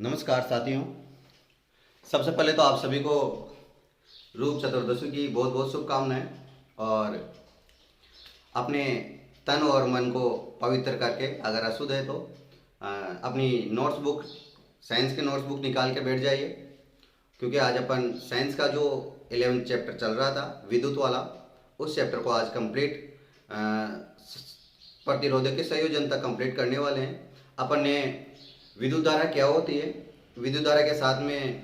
नमस्कार साथियों। सबसे पहले तो आप सभी को रूप चतुर्दशी की बहुत बहुत शुभकामनाएं और अपने तन और मन को पवित्र करके अगर अशुद्ध है तो अपनी नोट्स बुक साइंस की नोट्स बुक निकाल के बैठ जाइए, क्योंकि आज अपन साइंस का जो 11th चैप्टर चल रहा था विद्युत वाला, उस चैप्टर को आज कंप्लीट प्रतिरोधक के संयोजन तक कंप्लीट करने वाले हैं। अपन ने विद्युत धारा क्या होती है, विद्युत धारा के साथ में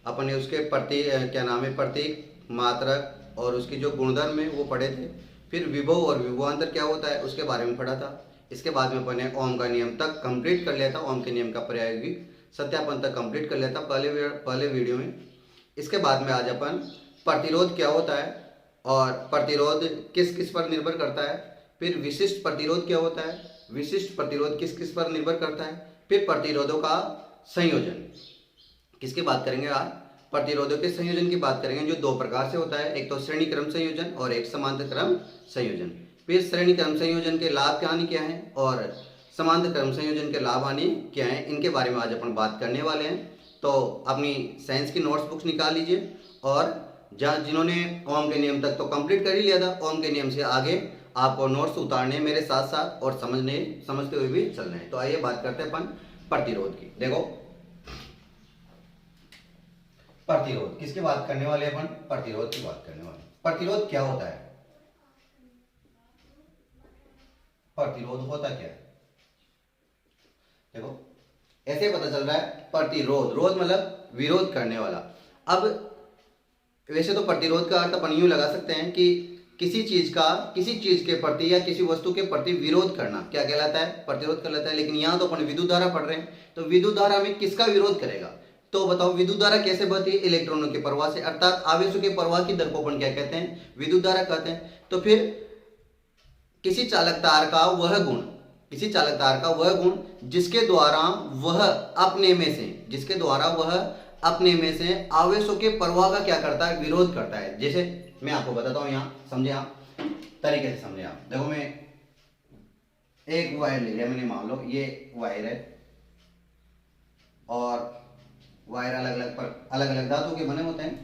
अपन ने उसके प्रतीक, मात्रक और उसकी जो गुणधर्म है वो पढ़े थे। फिर विभव और विभवांतर क्या होता है उसके बारे में पढ़ा था। इसके बाद में अपन ने ओम का नियम तक कंप्लीट कर लिया था, ओम के नियम का प्रायोगिक सत्यापन तक कंप्लीट कर लिया था पहले वीडियो में। इसके बाद में आज अपन प्रतिरोध क्या होता है और प्रतिरोध किस किस पर निर्भर करता है, फिर विशिष्ट प्रतिरोध क्या होता है, विशिष्ट प्रतिरोध किस किस पर निर्भर करता है, फिर प्रतिरोधों का संयोजन किसकी बात करेंगे। आज प्रतिरोधों के संयोजन की बात करेंगे, जो दो प्रकार से होता है, एक तो श्रेणी क्रम संयोजन और एक समांतर क्रम संयोजन। फिर श्रेणी क्रम संयोजन के लाभ हानि क्या है और समांतर क्रम संयोजन के लाभ हानि क्या है, इनके बारे में आज अपन बात करने वाले हैं। तो अपनी साइंस की नोट्स बुक्स निकाल लीजिए और जिन्होंने ओम के नियम तक तो कंप्लीट कर ही लिया था, ओम के नियम से आगे आपको नोट्स उतारने मेरे साथ साथ और समझते हुए भी चलना है। तो आइए बात करते हैं अपन प्रतिरोध की। देखो प्रतिरोध किसकी बात करने वाले अपन, प्रतिरोध की बात करने वाले। प्रतिरोध क्या होता है, प्रतिरोध होता क्या है, देखो ऐसे पता चल रहा है। प्रतिरोध, रोध मतलब विरोध करने वाला। अब वैसे तो प्रतिरोध का अर्थ अपन यूं लगा सकते हैं कि किसी चीज के प्रति या किसी वस्तु के प्रति विरोध करना क्या कहलाता है, प्रतिरोध कहलाता है। लेकिन यहाँ तो अपन विद्युत धारा पढ़ रहे हैं, तो विद्युत धारा में किसका विरोध करेगा। तो बताओ विद्युत धारा कैसे बहती है, इलेक्ट्रॉनों के प्रवाह से, अर्थात आवेशों के प्रवाह की दर को अपन क्या कहते हैं, विद्युत धारा कहते हैं। तो फिर किसी चालक तार का वह गुण, किसी चालक तार का वह गुण जिसके द्वारा वह अपने में से आवेशों के प्रवाह का क्या करता है, विरोध करता है। जैसे मैं आपको बताता हूं, यहां समझे आप, तरीके से समझे आप। देखो मैं एक वायर ले लिया मैंने, मान लो ये वायर है और वायर अलग अलग धातु के बने होते हैं।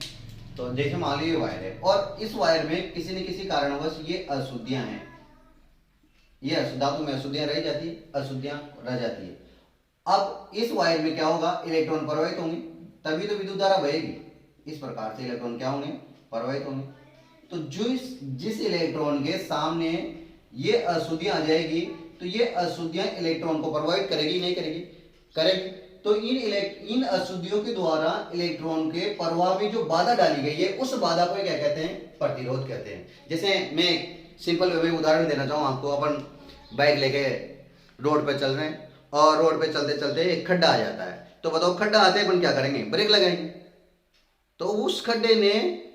तो जैसे मान लो ये वायर है और इस वायर में किसी न किसी कारणवश ये अशुद्धियां हैं, ये धातु में अशुद्धियां रह जाती है। अब इस वायर में क्या होगा, इलेक्ट्रॉन प्रवाहित होंगे, तभी तो विद्युत धारा बहेगी। इस प्रकार से इलेक्ट्रॉन क्या होंगे, प्रवाहित होंगे। तो जिस इलेक्ट्रॉन के सामने ये अशुद्धियां आ जाएगी, तो ये अशुद्धियां इलेक्ट्रॉन को प्रभावित करेगी, नहीं करेगी, करेगी। तो इन अशुद्धियों के द्वारा इलेक्ट्रॉन के प्रवाह में जो बाधा डाली गई है, उस बाधा को क्या कहते हैं, प्रतिरोध कहते हैं। जैसे मैं सिंपल वे में उदाहरण देना चाहूँ आपको। अपन बाइक लेके रोड पे चल रहे हैं और रोड पे चलते चलते एक खड्डा आ जाता है। तो बताओ खड्डा आते ही अपन क्या करेंगे, ब्रेक लगाएंगे। तो उस खड्डे ने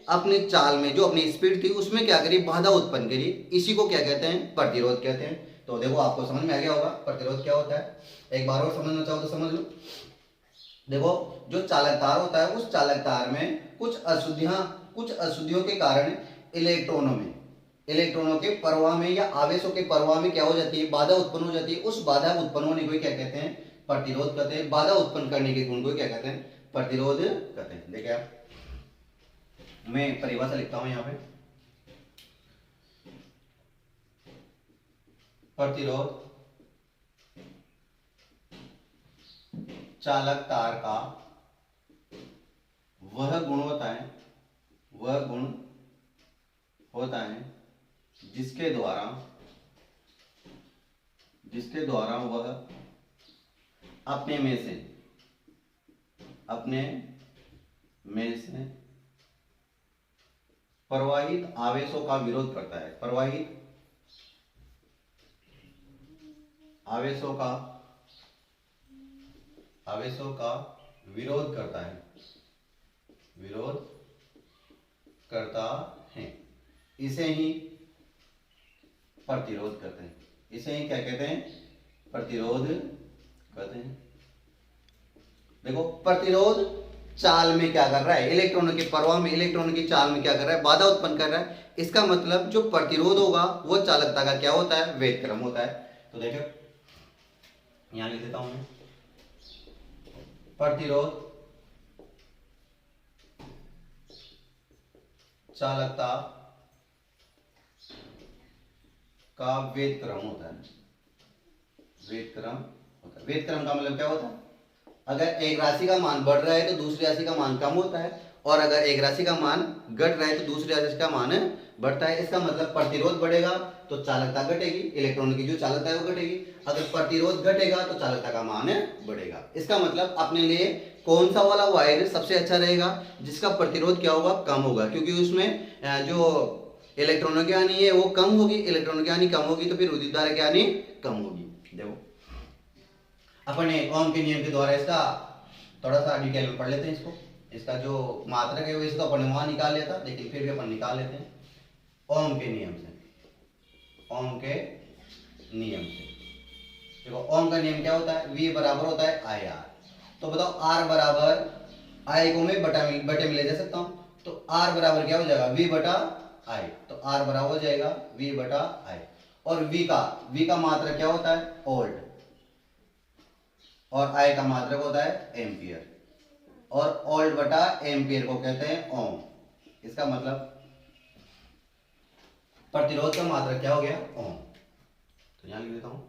अपनी चाल में जो अपनी स्पीड थी उसमें क्या करी, बाधा उत्पन्न करी। इसी को क्या कहते हैं, प्रतिरोध कहते हैं। तो देखो आपको समझ में आ गया होगा प्रतिरोध क्या होता है। एक बार और समझना चाहो तो समझ लो। देखो जो चालक तार होता है, उस चालक तार में कुछ अशुद्धियों के कारण इलेक्ट्रॉनों के प्रवाह में या आवेशों के प्रवाह में क्या हो जाती है, बाधा उत्पन्न हो जाती है। उस बाधा उत्पन्न होने को क्या कहते हैं, प्रतिरोध कहते हैं। बाधा उत्पन्न करने के गुण को क्या कहते हैं, प्रतिरोध कहते हैं। देखिए आप, मैं परिभाषा लिखता हूं यहां पे। प्रतिरोध चालक तार का वह गुण होता है जिसके द्वारा वह अपने में से प्रवाहित आवेशों का विरोध करता है, प्रवाहित आवेशों का विरोध करता है। इसे ही प्रतिरोध कहते हैं। इसे ही क्या कहते हैं, प्रतिरोध कहते हैं। देखो प्रतिरोध चाल में क्या कर रहा है, इलेक्ट्रॉनों के प्रवाह में, इलेक्ट्रॉनों की चाल में क्या कर रहा है, बाधा उत्पन्न कर रहा है। इसका मतलब जो प्रतिरोध होगा वो चालकता का क्या होता है, वेग क्रम होता है। तो देखो यहां लिख देता हूं मैं, प्रतिरोध, चालकता का वेद क्रम होता है। वेद क्रम होता है। वेद क्रम का मतलब क्या होता है? अगर एक राशि का मान बढ़ रहा है तो दूसरी राशि का मान कम होता है, और अगर एक राशि का मान घट रहा है तो दूसरी राशि का मान बढ़ता है। इसका मतलब प्रतिरोध बढ़ेगा तो चालकता घटेगी, इलेक्ट्रॉन की जो चालकता है वो घटेगी। अगर प्रतिरोध घटेगा तो चालकता का मान बढ़ेगा। इसका मतलब अपने लिए कौन सा वाला वायर सबसे अच्छा रहेगा? जिसका प्रतिरोध क्या होगा? कम होगा, क्योंकि उसमें जो इलेक्ट्रॉनों की हानि है वो कम होगी। इलेक्ट्रॉनों की हानि कम होगी तो फिर विद्युत धारा की हानि कम होगी। देखो अपने ओम के नियम के द्वारा इसका थोड़ा सा डिटेल में पढ़ लेते हैं। इसका जो मात्रक है वैसे तो अपन वहां निकाल लेता, लेकिन फिर भी अपन निकाल लेते हैं ओम के नियम से। ओम के नियम से देखो, ओम का नियम क्या होता है? V बराबर होता है आई आर। तो बताओ R बराबर आई को मैं बटे में ले जा सकता हूं, तो R बराबर क्या हो जाएगा? V बटा आई। तो R बराबर हो जाएगा V बटा आई। और V का मात्रक क्या होता है? वोल्ट, और I का मात्रक होता है एम्पियर, और वोल्ट बटा एम्पियर को कहते हैं ओम। इसका मतलब प्रतिरोध का मात्रक क्या हो गया? ओम। तो यहां लिख देता हूं,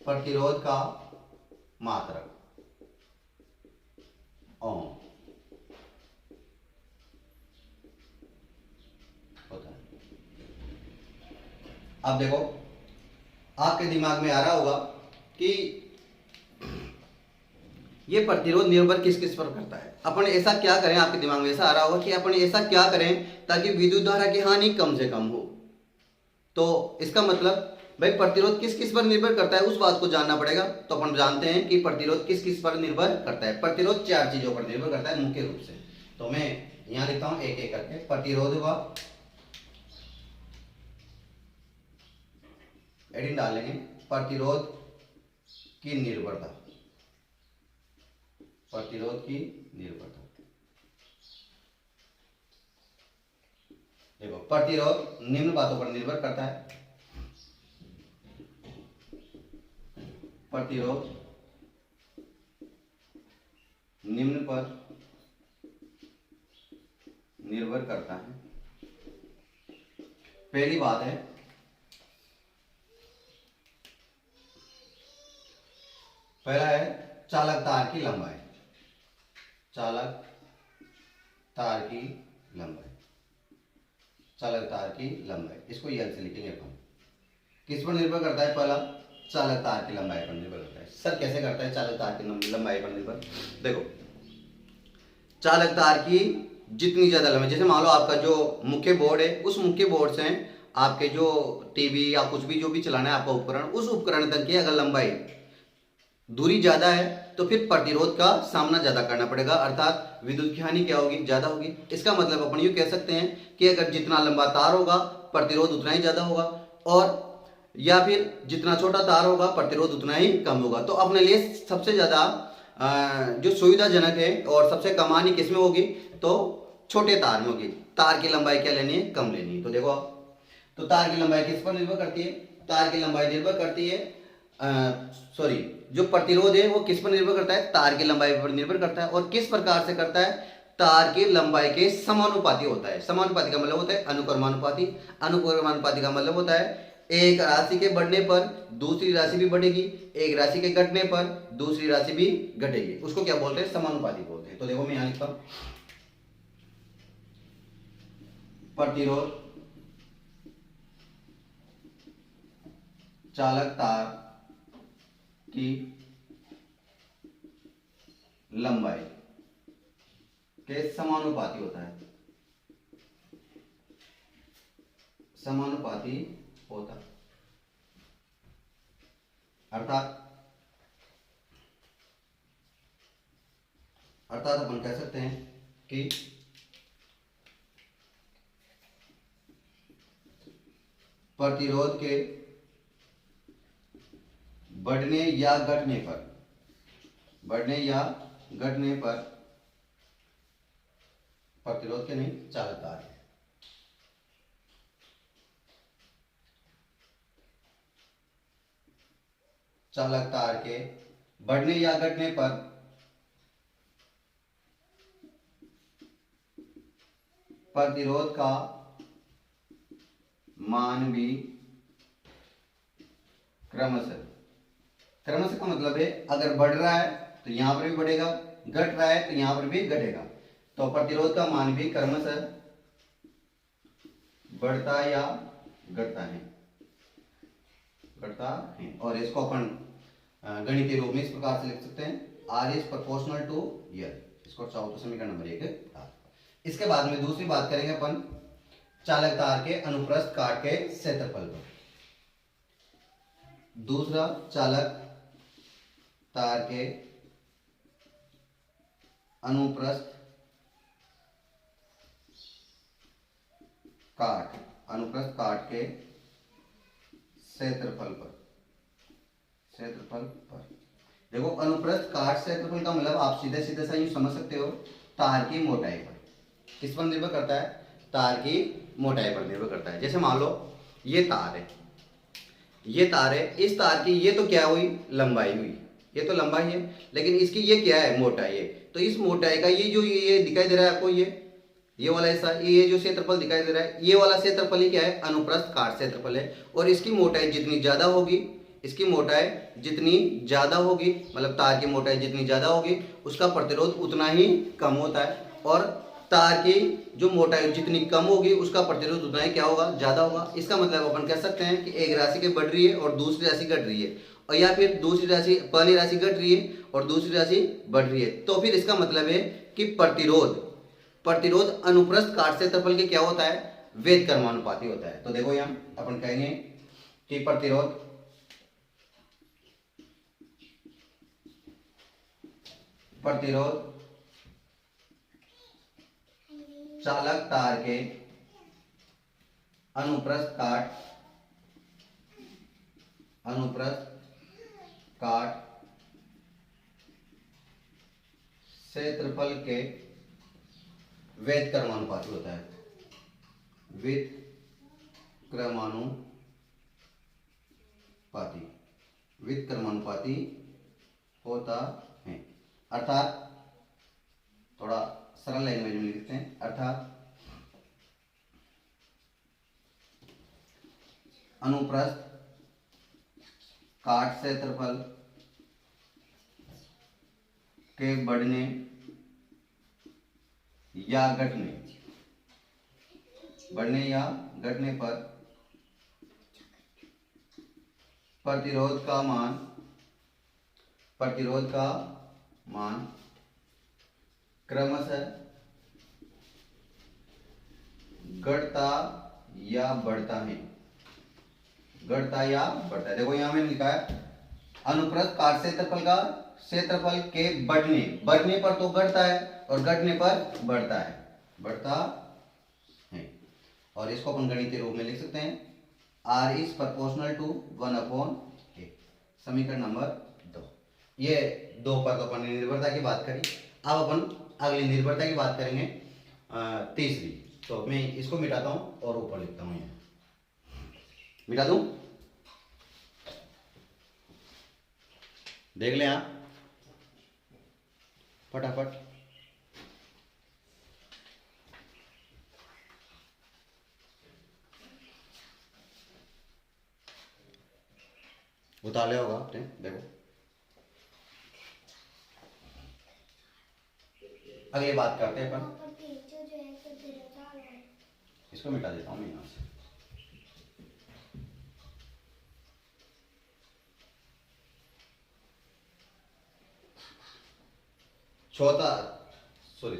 प्रतिरोध का मात्रक ओम होता है। अब देखो आपके दिमाग में आ रहा होगा कि ये प्रतिरोध निर्भर किस किस पर करता है। अपन ऐसा क्या करें, आपके दिमाग में ऐसा आ रहा होगा कि अपन ऐसा क्या करें ताकि विद्युत धारा की हानि कम से कम हो। तो इसका मतलब भाई प्रतिरोध किस किस पर निर्भर करता है उस बात को जानना पड़ेगा। तो अपन जानते हैं कि प्रतिरोध किस किस पर निर्भर करता है। प्रतिरोध चार चीजों पर निर्भर करता है मुख्य रूप से। तो मैं यहां लिखता हूं एक एक करके। प्रतिरोध व एडिंग डाल लेंगे, प्रतिरोध की निर्भरता, प्रतिरोध की निर्भरता। देखो प्रतिरोध निम्न बातों पर निर्भर करता है। प्रतिरोध निम्न पर निर्भर करता है। पहली बात है पहला है चालक तार की लंबाई। चालक तार की लंबाई, चालक तार की लंबाई, इसको यल से लिखेंगे अपन। किस पर निर्भर करता है? पहला चालक तार की लंबाई पर निर्भर करता है। सर कैसे करता है चालक तार की लंबाई पर निर्भर? देखो चालक तार की जितनी ज्यादा लंबाई, जैसे मान लो आपका जो मुख्य बोर्ड है, उस मुख्य बोर्ड से आपके जो टीवी या कुछ भी जो भी चलाना है आपका उपकरण, उस उपकरण तक की अगर लंबाई दूरी ज्यादा है तो फिर प्रतिरोध का सामना ज्यादा करना पड़ेगा, अर्थात विद्युत की हानि क्या होगी? ज्यादा होगी। इसका मतलब अपन यूं कह सकते हैं कि अगर जितना लंबा तार होगा प्रतिरोध उतना ही ज्यादा होगा, और या फिर जितना छोटा तार होगा प्रतिरोध उतना ही कम होगा। तो अपने लिए सबसे ज्यादा जो सुविधाजनक है और सबसे कम हानि किसमें होगी? तो छोटे तार में होगी। तार की लंबाई क्या लेनी है? कम लेनी है। तो देखो तो तार की लंबाई किस पर निर्भर करती है? तार की लंबाई निर्भर करती है सॉरी जो प्रतिरोध है वो किस पर निर्भर करता है? तार की लंबाई पर निर्भर करता है। और किस प्रकार से करता है? तार की लंबाई के समानुपाती होता है। समानुपाती का मतलब होता है अनुक्रमानुपाती। अनुक्रमानुपाती का मतलब होता है एक राशि के बढ़ने पर दूसरी राशि भी बढ़ेगी, एक राशि के घटने पर दूसरी राशि भी घटेगी। उसको क्या बोलते हैं? समानुपाती बोलते हैं। तो देखो मैं यहां लिखता हूं प्रतिरोध चालक तार की लंबाई के समानुपाती होता है। समानुपाती होता है अर्थात अपन कह सकते हैं कि प्रतिरोध के बढ़ने या घटने पर प्रतिरोध के नहीं चालक तार है। चालक तार के बढ़ने या घटने पर प्रतिरोध का मान भी क्रमशः, क्रमशः का मतलब है अगर बढ़ रहा है तो यहां पर भी बढ़ेगा, घट रहा है तो यहां पर भी घटेगा। तो प्रतिरोध का मान भी क्रमशः बढ़ता या घटता है, घटता है। और इसको अपन गणितीय रूप में इस प्रकार से लिख सकते हैं, आर इज प्रोपोर्शनल टू यल। इसको चाहो तो समीकरण नंबर 1। इसके बाद में दूसरी बात करेंगे अपन चालक तार के अनुप्रस्थ काट के क्षेत्रफल पर। दूसरा, चालक तार के अनुप्रस्थ काट के क्षेत्रफल पर, देखो अनुप्रस्थ काट क्षेत्रफल का मतलब आप सीधे सीधे सा यूं समझ सकते हो, तार की मोटाई पर। किस पर निर्भर करता है? तार की मोटाई पर निर्भर करता है। जैसे मान लो ये तार है, इस तार की ये तो क्या हुई? लंबाई हुई, ये तो लंबाई है, लेकिन इसकी ये क्या है? मोटाई है। तो इस मोटाई का ये जो ये दिखाई दे रहा है आपको, ये वाला हिस्सा, ये जो क्षेत्रफल दिखाई दे रहा है, ये वाला क्षेत्रफल ही क्या है? अनुप्रस्थ काट क्षेत्रफल है। और इसकी मोटाई जितनी ज्यादा होगी, मतलब तार की मोटाई जितनी ज्यादा होगी उसका प्रतिरोध उतना ही कम होता है। और तार की जो मोटाई जितनी कम होगी उसका प्रतिरोध उतना ही क्या होगा? ज्यादा होगा। इसका मतलब अपन कह सकते हैं कि एक राशि के बढ़ रही है और दूसरी राशि घट रही है, और या फिर पहली राशि घट रही है और दूसरी राशि बढ़ रही है। तो फिर इसका मतलब है कि प्रतिरोध अनुप्रस्थ काट क्षेत्रफल के क्या होता है? वेद कर्मानुपाती होता है। तो देखो यहाँ अपन कहेंगे कि प्रतिरोध चालक तार के अनुप्रस्थ काट क्षेत्रफल के वेद क्रमानुपाती होता है, वेद क्रमानुपाती होता है। अर्थात थोड़ा सरल लैंग्वेज में लिखते हैं, अर्थात अनुप्रस्थ काट क्षेत्रफल के बढ़ने या घटने पर प्रतिरोध का मान क्रमशः घटता या बढ़ता है, देखो यहां मैंने लिखा है अनुप्रस्थ काट क्षेत्रफल के बढ़ने पर तो घटता है और घटने पर बढ़ता है। और इसको अपन गणितीय रूप में लिख सकते हैं, R is proportional to 1/a। समीकरण नंबर 2। ये 2 पर तो अपन ने निर्भरता की बात करी। अब अपन अगली निर्भरता की बात करेंगे, तीसरी। तो मैं इसको मिटाता हूं और ऊपर लिखता हूं, यहाँ मिटा दूं, देख लें आप फटाफट। उतार लिया होगा आपने, देखो। अगली बात करते हैं अपन, इसको मिटा देता हूं मैं यहां से।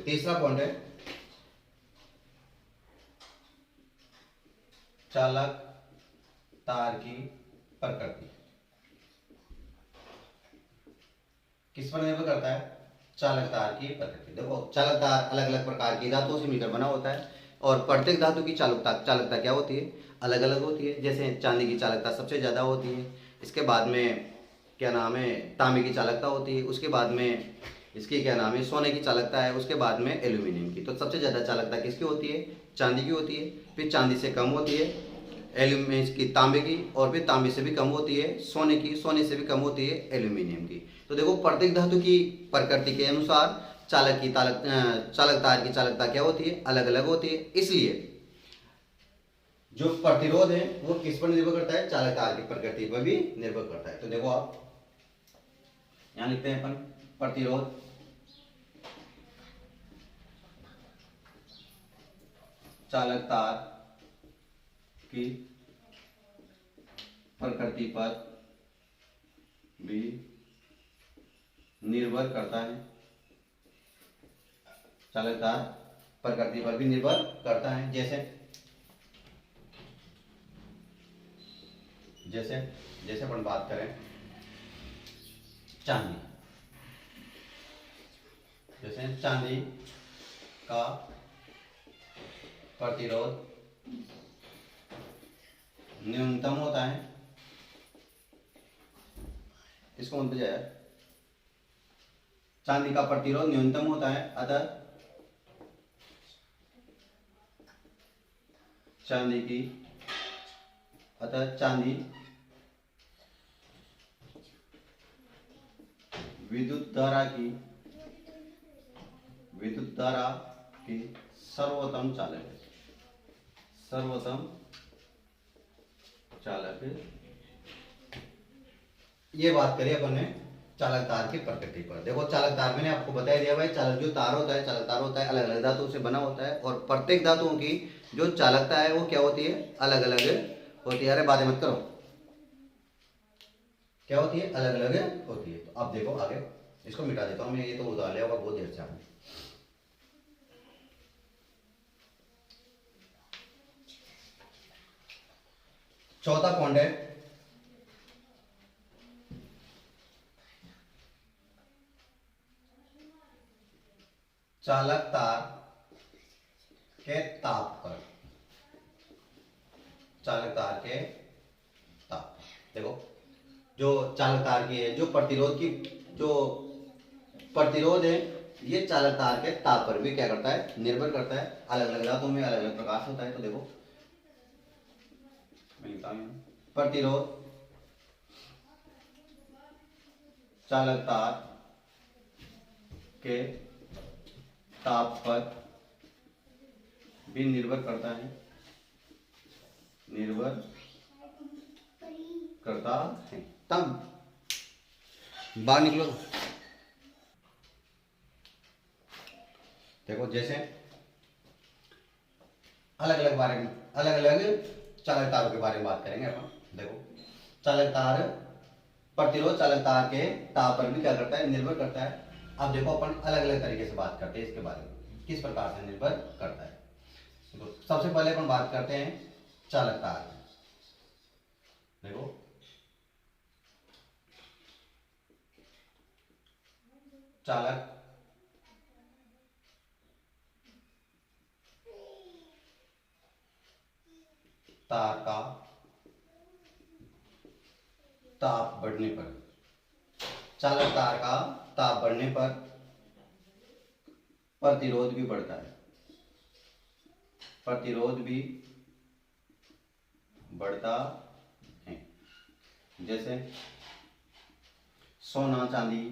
तीसरा पॉइंट है चालक तार की प्रकृति। किस पर निर्भर करता है? चालक तार की प्रकृति। देखो चालक तार अलग अलग प्रकार की धातुओं से मिलकर बना होता है और प्रत्येक धातु की चालकता क्या होती है? अलग अलग होती है। जैसे चांदी की चालकता सबसे ज़्यादा होती है, इसके बाद में क्या नाम है तांबे की चालकता होती है, उसके बाद में इसकी क्या नाम है सोने की चालकता है, उसके बाद में एल्यूमिनियम की। तो सबसे ज़्यादा चालकता किसकी होती है? चांदी की होती है। फिर चांदी से कम होती है एल्यूमिनियम की, तांबे की, और फिर तांबे से भी कम होती है सोने की, सोने से भी कम होती है एल्यूमिनियम की। तो देखो प्रत्येक धातु की प्रकृति के अनुसार चालक तार की चालकता क्या होती है, अलग अलग होती है। इसलिए जो प्रतिरोध है वो किस पर निर्भर करता है, चालक तार की प्रकृति पर भी निर्भर करता है। तो देखो आप यहां लिखते हैं अपन प्रतिरोध चालक तार की प्रकृति पर भी निर्भर करता है, चालक तार प्रकृति पर भी निर्भर करता है। जैसे अपन बात करें चांदी, जैसे चांदी का प्रतिरोध न्यूनतम होता है, इसको मत बजाया, चांदी का प्रतिरोध न्यूनतम होता है, अतः चांदी विद्युत धारा की सर्वोत्तम चालक है। ये बात करिए अपन ने चालक तार की प्रकृति पर। देखो चालक तार मैंने आपको बता दिया भाई, चालक जो तार होता है, चालक तार होता है, अलग अलग धातुओं से बना होता है, और प्रत्येक धातुओं की जो चालकता है वो क्या होती है, अलग अलग होती है। अरे बातें मत करो, क्या होती है, अलग अलग होती है। तो अब देखो आगे, इसको मिटा देता हूं मैं, ये तो उतार लिया होगा बहुत देर से आपने। चौथा पॉइंट है चालक तार के ताप पर, चालक तार के ताप। देखो जो चालक तार की है, जो प्रतिरोध है, ये चालक तार के ताप पर भी क्या करता है, निर्भर करता है। अलग अलग धातुओं में अलग अलग प्रकाश होता है। तो देखो मैं लिखता हूं, प्रतिरोध चालक तार के ताप पर भी निर्भर करता है, तब बाहर निकलो। देखो जैसे अलग अलग चालक तारों के बारे में बात करेंगे अपन। देखो चालक तार, प्रतिरोध चालक तार के ताप पर भी क्या करता है, निर्भर करता है। अब देखो अपन अलग अलग तरीके से बात करते हैं इसके बारे में, किस प्रकार से निर्भर करता है। देखो सबसे पहले अपन बात करते हैं चालक तार। देखो चालक तार का ताप बढ़ने पर, चालक तार का ताप बढ़ने पर प्रतिरोध भी बढ़ता है, प्रतिरोध भी बढ़ता है। जैसे सोना चांदी,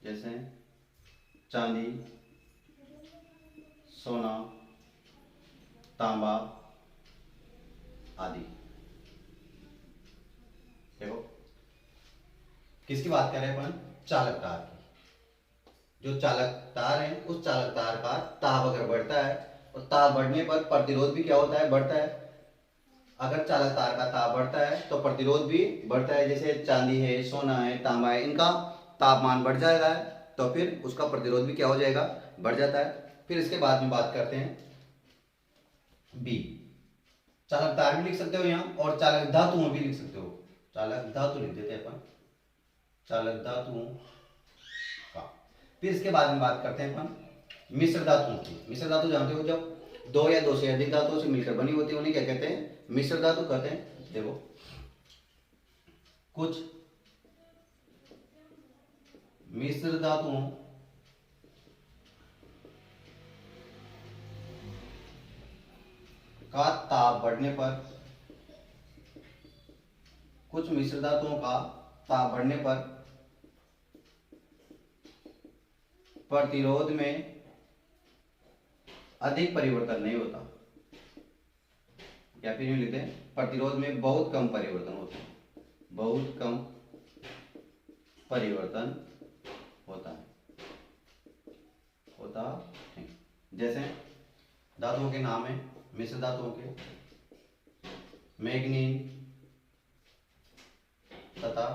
जैसे चांदी सोना तांबा आदि। देखो किसकी बात कर रहे हैं अपन, चालक तार की। जो चालक तार है, उस चालक तार का ताप अगर बढ़ता है, और ताप बढ़ने पर प्रतिरोध भी क्या होता है, बढ़ता है। अगर चालक तार का ताप बढ़ता है तो प्रतिरोध भी बढ़ता है। जैसे चांदी है, सोना है, तांबा है, इनका तापमान बढ़ जाएगा, तो फिर उसका प्रतिरोध भी क्या हो जाएगा, बढ़ जाता है। फिर इसके बाद में बात करते हैं बी, चालक तार भी लिख सकते हो यहाँ, और चालक धातुओं भी लिख सकते हो। चालक धातु लिख देते हैं अपन, चालक धातुओं का। फिर इसके बाद में बात करते हैं अपन मिश्र धातुओं की। मिश्र धातु जानते हो, जब दो या दो से अधिक धातुओं से मिलकर बनी होती है, उन्हें क्या कहते हैं, मिश्र धातु कहते हैं। देखो कुछ मिश्र धातुओं का ताप बढ़ने पर, कुछ मिश्र धातुओं का ताप बढ़ने पर प्रतिरोध में अधिक परिवर्तन नहीं होता, या फिर यूं लिखते हैं प्रतिरोध में बहुत कम परिवर्तन होता है, बहुत कम परिवर्तन होता है, जैसे धातुओं के नाम है, मिश्र धातुओं के मैग्नीन तथा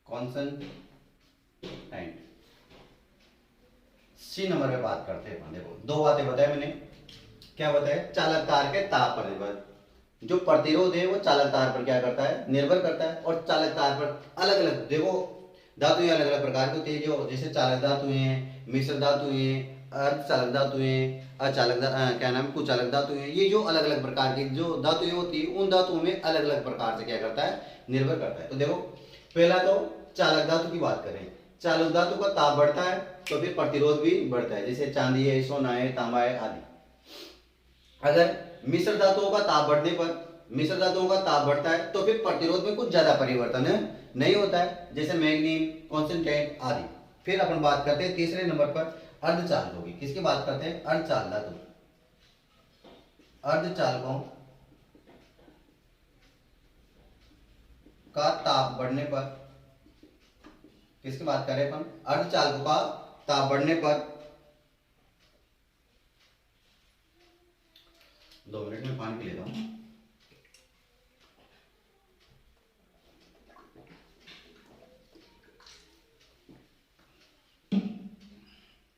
कॉन्सनट्रेंट। सी नंबर पे बात करते हैं। देखो दो बातें बताए मैंने, क्या बताया, चालक तार के ताप पर निर्भर, जो प्रतिरोध है वो चालक तार पर क्या करता है, निर्भर करता है, और चालक तार पर अलग अलग, देखो धातुएं अलग अलग प्रकार की होती है, जो जैसे चालक धातुएं हैं, मिश्र धातुएं हैं, अर्धचालक धातुएं, अचालक क्या नाम कुचालक धातुएं, ये जो अलग अलग प्रकार की जो धातुएं होती है उन धातुओं में अलग अलग प्रकार से क्या करता है, निर्भर करता है। तो देखो पहला तो चालक धातु की बात करें, चालक धातु का ताप बढ़ता है तो फिर प्रतिरोध भी बढ़ता है, जैसे चांदी है, सोना है, तांबा है आदि। अगर मिश्र धातुओं का ताप बढ़ने पर, मिश्र धातुओं का ताप बढ़ता है तो फिर प्रतिरोध में कुछ ज्यादा परिवर्तन नहीं होता है, जैसे मैग्नीन, कॉन्सेंट्रेट आदि। फिर अपन बात करते हैं तीसरे नंबर पर अर्धचालकों की। किसकी बात करते हैं, अर्धचाल धातु, अर्धचालकों का ताप बढ़ने पर, किसकी बात करें अपन, अर्धचालकों का ताप बढ़ने पर, 2 मिनट में पानी पी लेता हूं।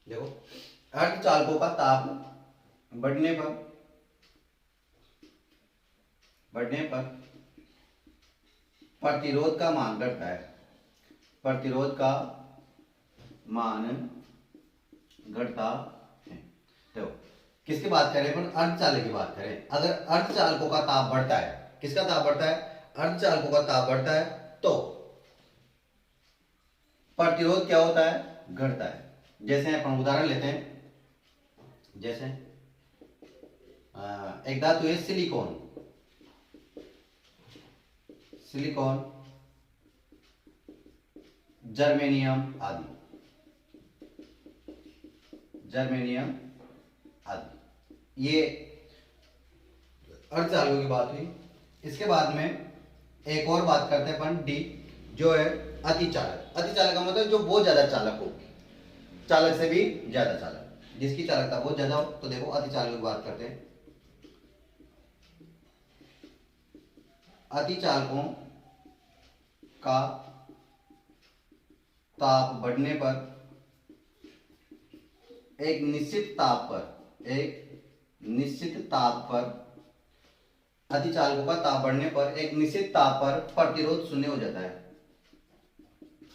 देखो अर्धचालकों का ताप बढ़ने पर प्रतिरोध का मान घटता है, प्रतिरोध का मान घटता है। तो किसकी बात करें अपन, अर्धचालक की बात करें। अगर अर्धचालकों का ताप बढ़ता है, किसका ताप बढ़ता है, अर्धचालकों का ताप बढ़ता है तो प्रतिरोध क्या होता है, घटता है। जैसे अपन उदाहरण लेते हैं, जैसे एक धातु है सिलिकॉन, सिलिकॉन, जर्मेनियम आदि, जर्मेनियम आदि, ये अर्धचालकों की बात हुई। इसके बाद में एक और बात करते हैं अपन डी, जो है अतिचालक। अतिचालक का मतलब जो बहुत ज्यादा चालक हो, चालक से भी ज्यादा चालक, जिसकी चालकता बहुत ज्यादा हो। तो देखो अतिचालक की बात करते हैं। अतिचालकों का ताप बढ़ने पर एक निश्चित ताप पर अतिचालकों का ताप बढ़ने पर एक निश्चित ताप पर प्रतिरोध शून्य हो जाता है,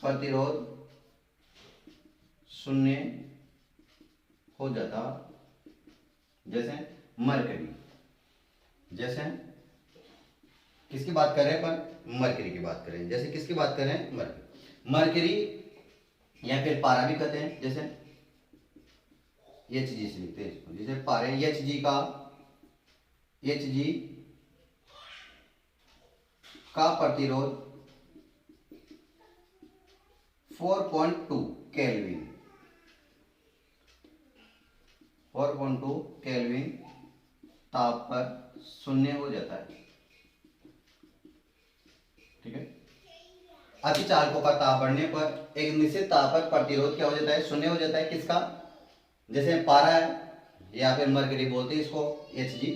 प्रतिरोध शून्य हो जाता। जैसे मरकरी, जैसे किसकी बात करें अपन, मरकरी की बात करें। जैसे किसकी बात करें, मरकरी या फिर पारा भी कहते हैं, जैसे Hg से लिखते हैं, जैसे पारे Hg का प्रतिरोध 4.2 केल्विन, 4.2 केल्विन ताप पर शून्य हो जाता है। ठीक है, अतिचालकों का ताप बढ़ने पर एक निश्चित ताप पर प्रतिरोध क्या हो जाता है, शून्य हो जाता है। किसका, जैसे पारा है या फिर मरकरी बोलते हैं इसको, Hg।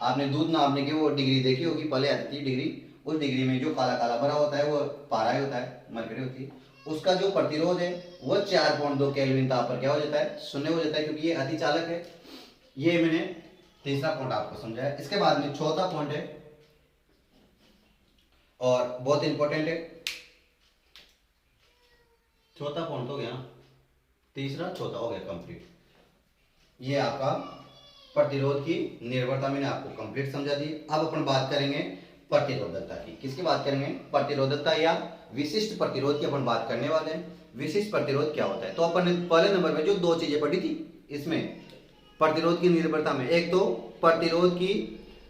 आपने दूध नापने की वो डिग्री देखी होगी, पहले आती थी डिग्री, उस डिग्री में जो काला काला भरा होता है वो पारा ही होता है, मरकरी होती है। उसका जो प्रतिरोध है वो 4.2 केल्विन ताप पर क्या हो जाता है, शून्य हो जाता है, क्योंकि ये अतिचालक है। ये मैंने तीसरा पॉइंट आपको समझाया। इसके बाद में चौथा पॉइंट है और बहुत इंपॉर्टेंट है। चौथा पॉइंट हो गया, तीसरा चौथा हो गया कंप्लीट। ये आपका प्रतिरोध की निर्भरता मैंने आपको कंप्लीट समझा दी। अब अपन बात करेंगे प्रतिरोधकता की। किसकी बात करेंगे, प्रतिरोधकता या विशिष्ट प्रतिरोध की अपन बात करने वाले हैं। विशिष्ट प्रतिरोध क्या होता है, तो अपन ने पहले नंबर पे जो दो चीजें पढ़ी थी, इसमें प्रतिरोध की निर्भरता में एक तो प्रतिरोध की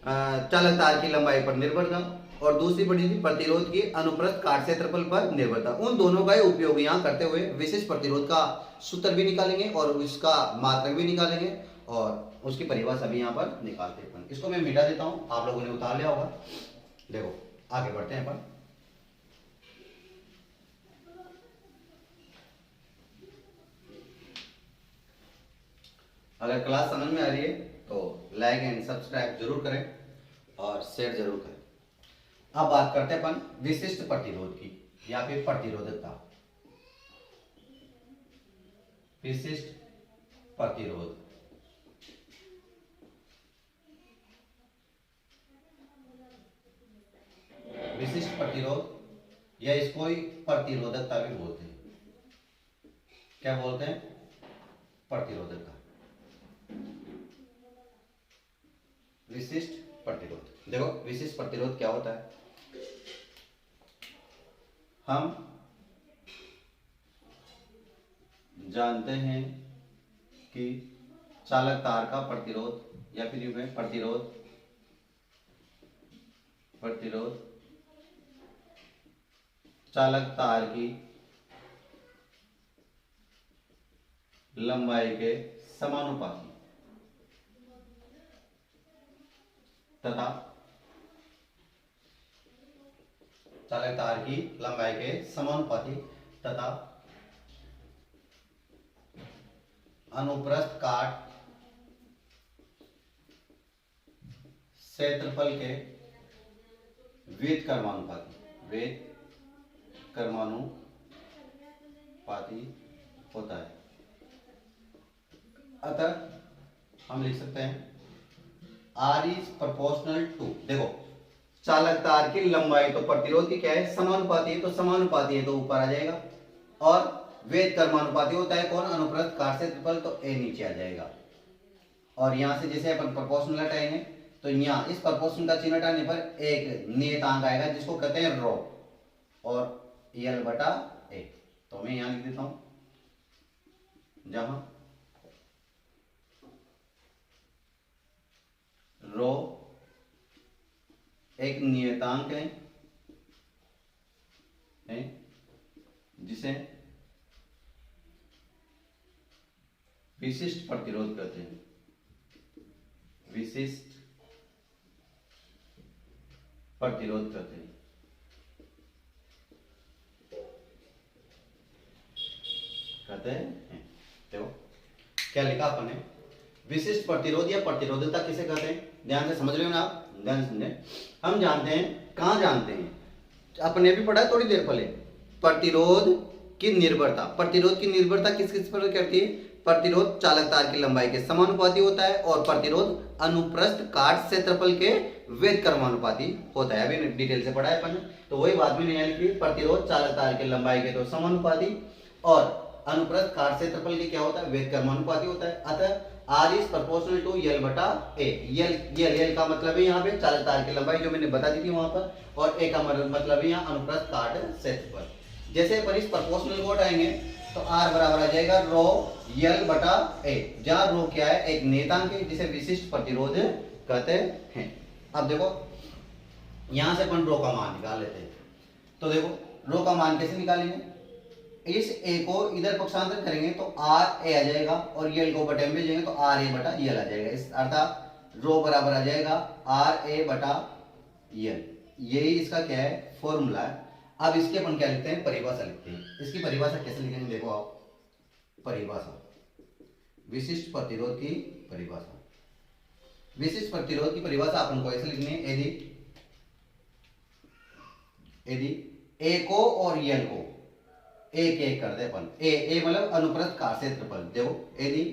चालक तार की लंबाई पर निर्भरता और दूसरी पड़ी थी प्रतिरोध की अनुप्रस्थ काट क्षेत्रफल पर निर्भरता। उन दोनों का ही उपयोग यहाँ करते हुए विशिष्ट प्रतिरोध का सूत्र भी निकालेंगे और उसका मात्रक भी निकालेंगे और उसकी परिभाषा भी यहाँ पर निकालते हैं। इसको मैं मिटा देता हूँ, आप लोगों ने उतार लिया होगा। देखो आगे बढ़ते हैं अपन। अगर क्लास समझ में आ रही है तो लाइक एंड सब्सक्राइब जरूर करें और शेयर जरूर करें। अब बात करते हैं अपन विशिष्ट प्रतिरोध की या फिर प्रतिरोधकता। विशिष्ट प्रतिरोध, विशिष्ट प्रतिरोध या इसको ही प्रतिरोधकता भी बोलते हैं। क्या बोलते हैं? प्रतिरोधकता। विशिष्ट प्रतिरोध, देखो विशिष्ट प्रतिरोध क्या होता है। हम जानते हैं कि चालक तार का प्रतिरोध या फिर यूं कहें प्रतिरोध चालक तार की लंबाई के समानुपाती तथा चालक तार की लंबाई के समानुपाती तथा अनुप्रस्थ काट क्षेत्रफल के व्युत्क्रमानुपाती होता है। अतः हम लिख सकते हैं R इज प्रोपोर्शनल टू, देखो चालक तार की लंबाई तो प्रतिरोध की क्या है? समानुपाती है, तो समानुपाती है तो ऊपर आ जाएगा और व्युत्क्रमानुपाती होता है कौन? अनुप्रस्थ काट क्षेत्रफल, तो A नीचे आ जाएगा। और यहां से जैसे अपन प्रोपोर्शनल हटाएंगे तो यहाँ इस प्रोपोर्शनल का चिन्ह हटाने पर एक नियतांक आएगा जिसको कहते हैं रो और L बटा A। तो मैं यहां लिख देता हूं जहां रो एक नियतांक है जिसे विशिष्ट प्रतिरोध कहते हैं। विशिष्ट प्रतिरोध कहते हैं। देखो क्या लिखा अपन ने, विशिष्ट प्रतिरोध या प्रतिरोधकता किसे कहते हैं? ध्यान से समझ रहे हो ना आप? ध्यान से समझे। हम जानते हैं, कहां जानते हैं? आपने भी पढ़ा थोड़ी देर पहले, प्रतिरोध की निर्भरता। प्रतिरोध की निर्भरता किस किस पर करती है? प्रतिरोध चालक तार की लंबाई के समानुपाती होता है और प्रतिरोध अनुप्रस्थ काट क्षेत्रफल के व्युत्क्रमानुपाती होता है। अभी डिटेल से पढ़ा है अपन ने, तो वही बात भी नहीं लिखी। प्रतिरोध चालक तार की लंबाई के तो समानुपाती और अनुप्रस्थ काट क्षेत्रफल के क्या होता है? व्युत्क्रमानुपाती होता है। अतः R is proportional to L बटा A। L का मतलब है यहाँ पे चालक तार की लंबाई जो मैंने बता दी थी वहां पर, और A का मतलब है यहाँ अनुप्रस्थ काट क्षेत्रफल। जैसे अपन इस प्रोपोर्शनल को हटाएंगे तो R बराबर आ जाएगा रो L बटा A, जहां रो क्या है? एक नियतांक है जिसे विशिष्ट प्रतिरोध कहते हैं। अब देखो यहां से अपन रो का मान निकाल लेते हैं। तो देखो रो का मान कैसे निकालेंगे? इस A को इधर पक्षांतर करेंगे तो R A आ जाएगा और L को बटे में भेजेंगे तो R A बटा L आ जाएगा। इस अर्थात रो बराबर आ जाएगा R A बटा L। यही इसका क्या है? फॉर्मूला है। अब इसके अपन क्या लिखते हैं? परिभाषा लिखते हैं। इसकी परिभाषा कैसे लिखेंगे? देखो आप, परिभाषा विशिष्ट प्रतिरोध की परिभाषा। विशिष्ट प्रतिरोध की परिभाषा अपन को ऐसे लिखनी है, यदि A को और L को एक एक कर दे अपन। ए मतलब अनुप्रस्थ काट क्षेत्रफल। देखो यदि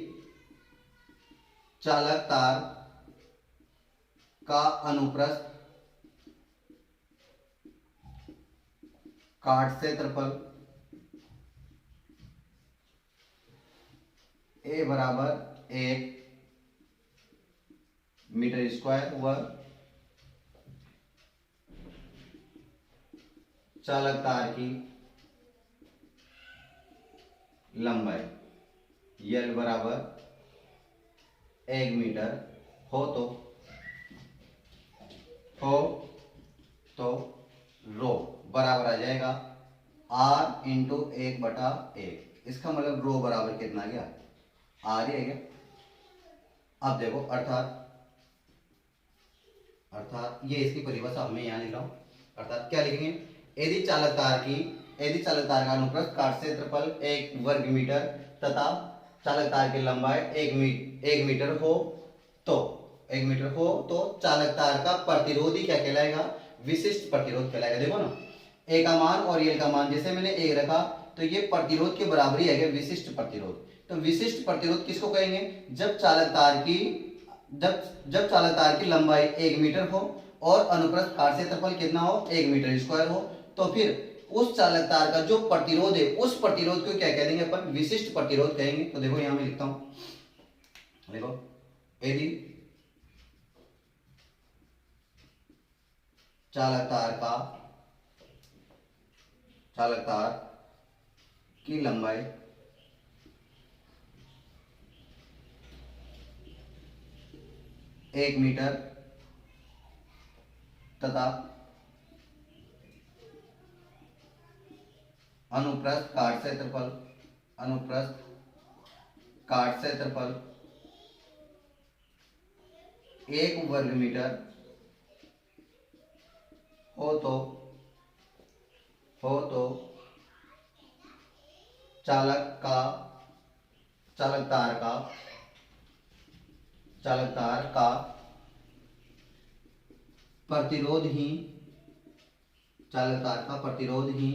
चालक तार का अनुप्रस्थ काट क्षेत्रफल A बराबर 1 मीटर स्क्वायर हुआ, चालक तार की लंबाई L बराबर 1 मीटर हो तो रो बराबर आ जाएगा R इंटू 1/1। इसका मतलब रो बराबर कितना गया, R ही है क्या। अब देखो अर्थात ये इसकी परिभाषा मैं यहाँ लिख रहा हूँ। अर्थात क्या लिखेंगे, यदि चालक तार का अनुप्रस्थ काट क्षेत्रफल 1 वर्ग मीटर तथा चालक तार की लंबाई 1 मीटर हो तो चालक तार का प्रतिरोध ही क्या कहलाएगा, विशिष्ट प्रतिरोध कहलाएगा। देखो ना, ए का मान और एल का मान जैसे मैंने ए रखा तो ये प्रतिरोध के बराबर ही है विशिष्ट प्रतिरोध। तो विशिष्ट प्रतिरोध किसको कहेंगे, जब चालक तार की लंबाई 1 मीटर हो और अनुप्रस्थ काट क्षेत्रफल कितना हो, 1 मीटर स्क्वायर हो, तो फिर उस चालक तार का जो प्रतिरोध है उस प्रतिरोध को क्या कह देंगे अपन, विशिष्ट प्रतिरोध कहेंगे। तो देखो यहां मैं लिखता हूं, देखो यदि चालक तार की लंबाई 1 मीटर तथा अनुप्रस्थ काट क्षेत्रफल 1 वर्ग मीटर हो तो चालक तार का प्रतिरोध ही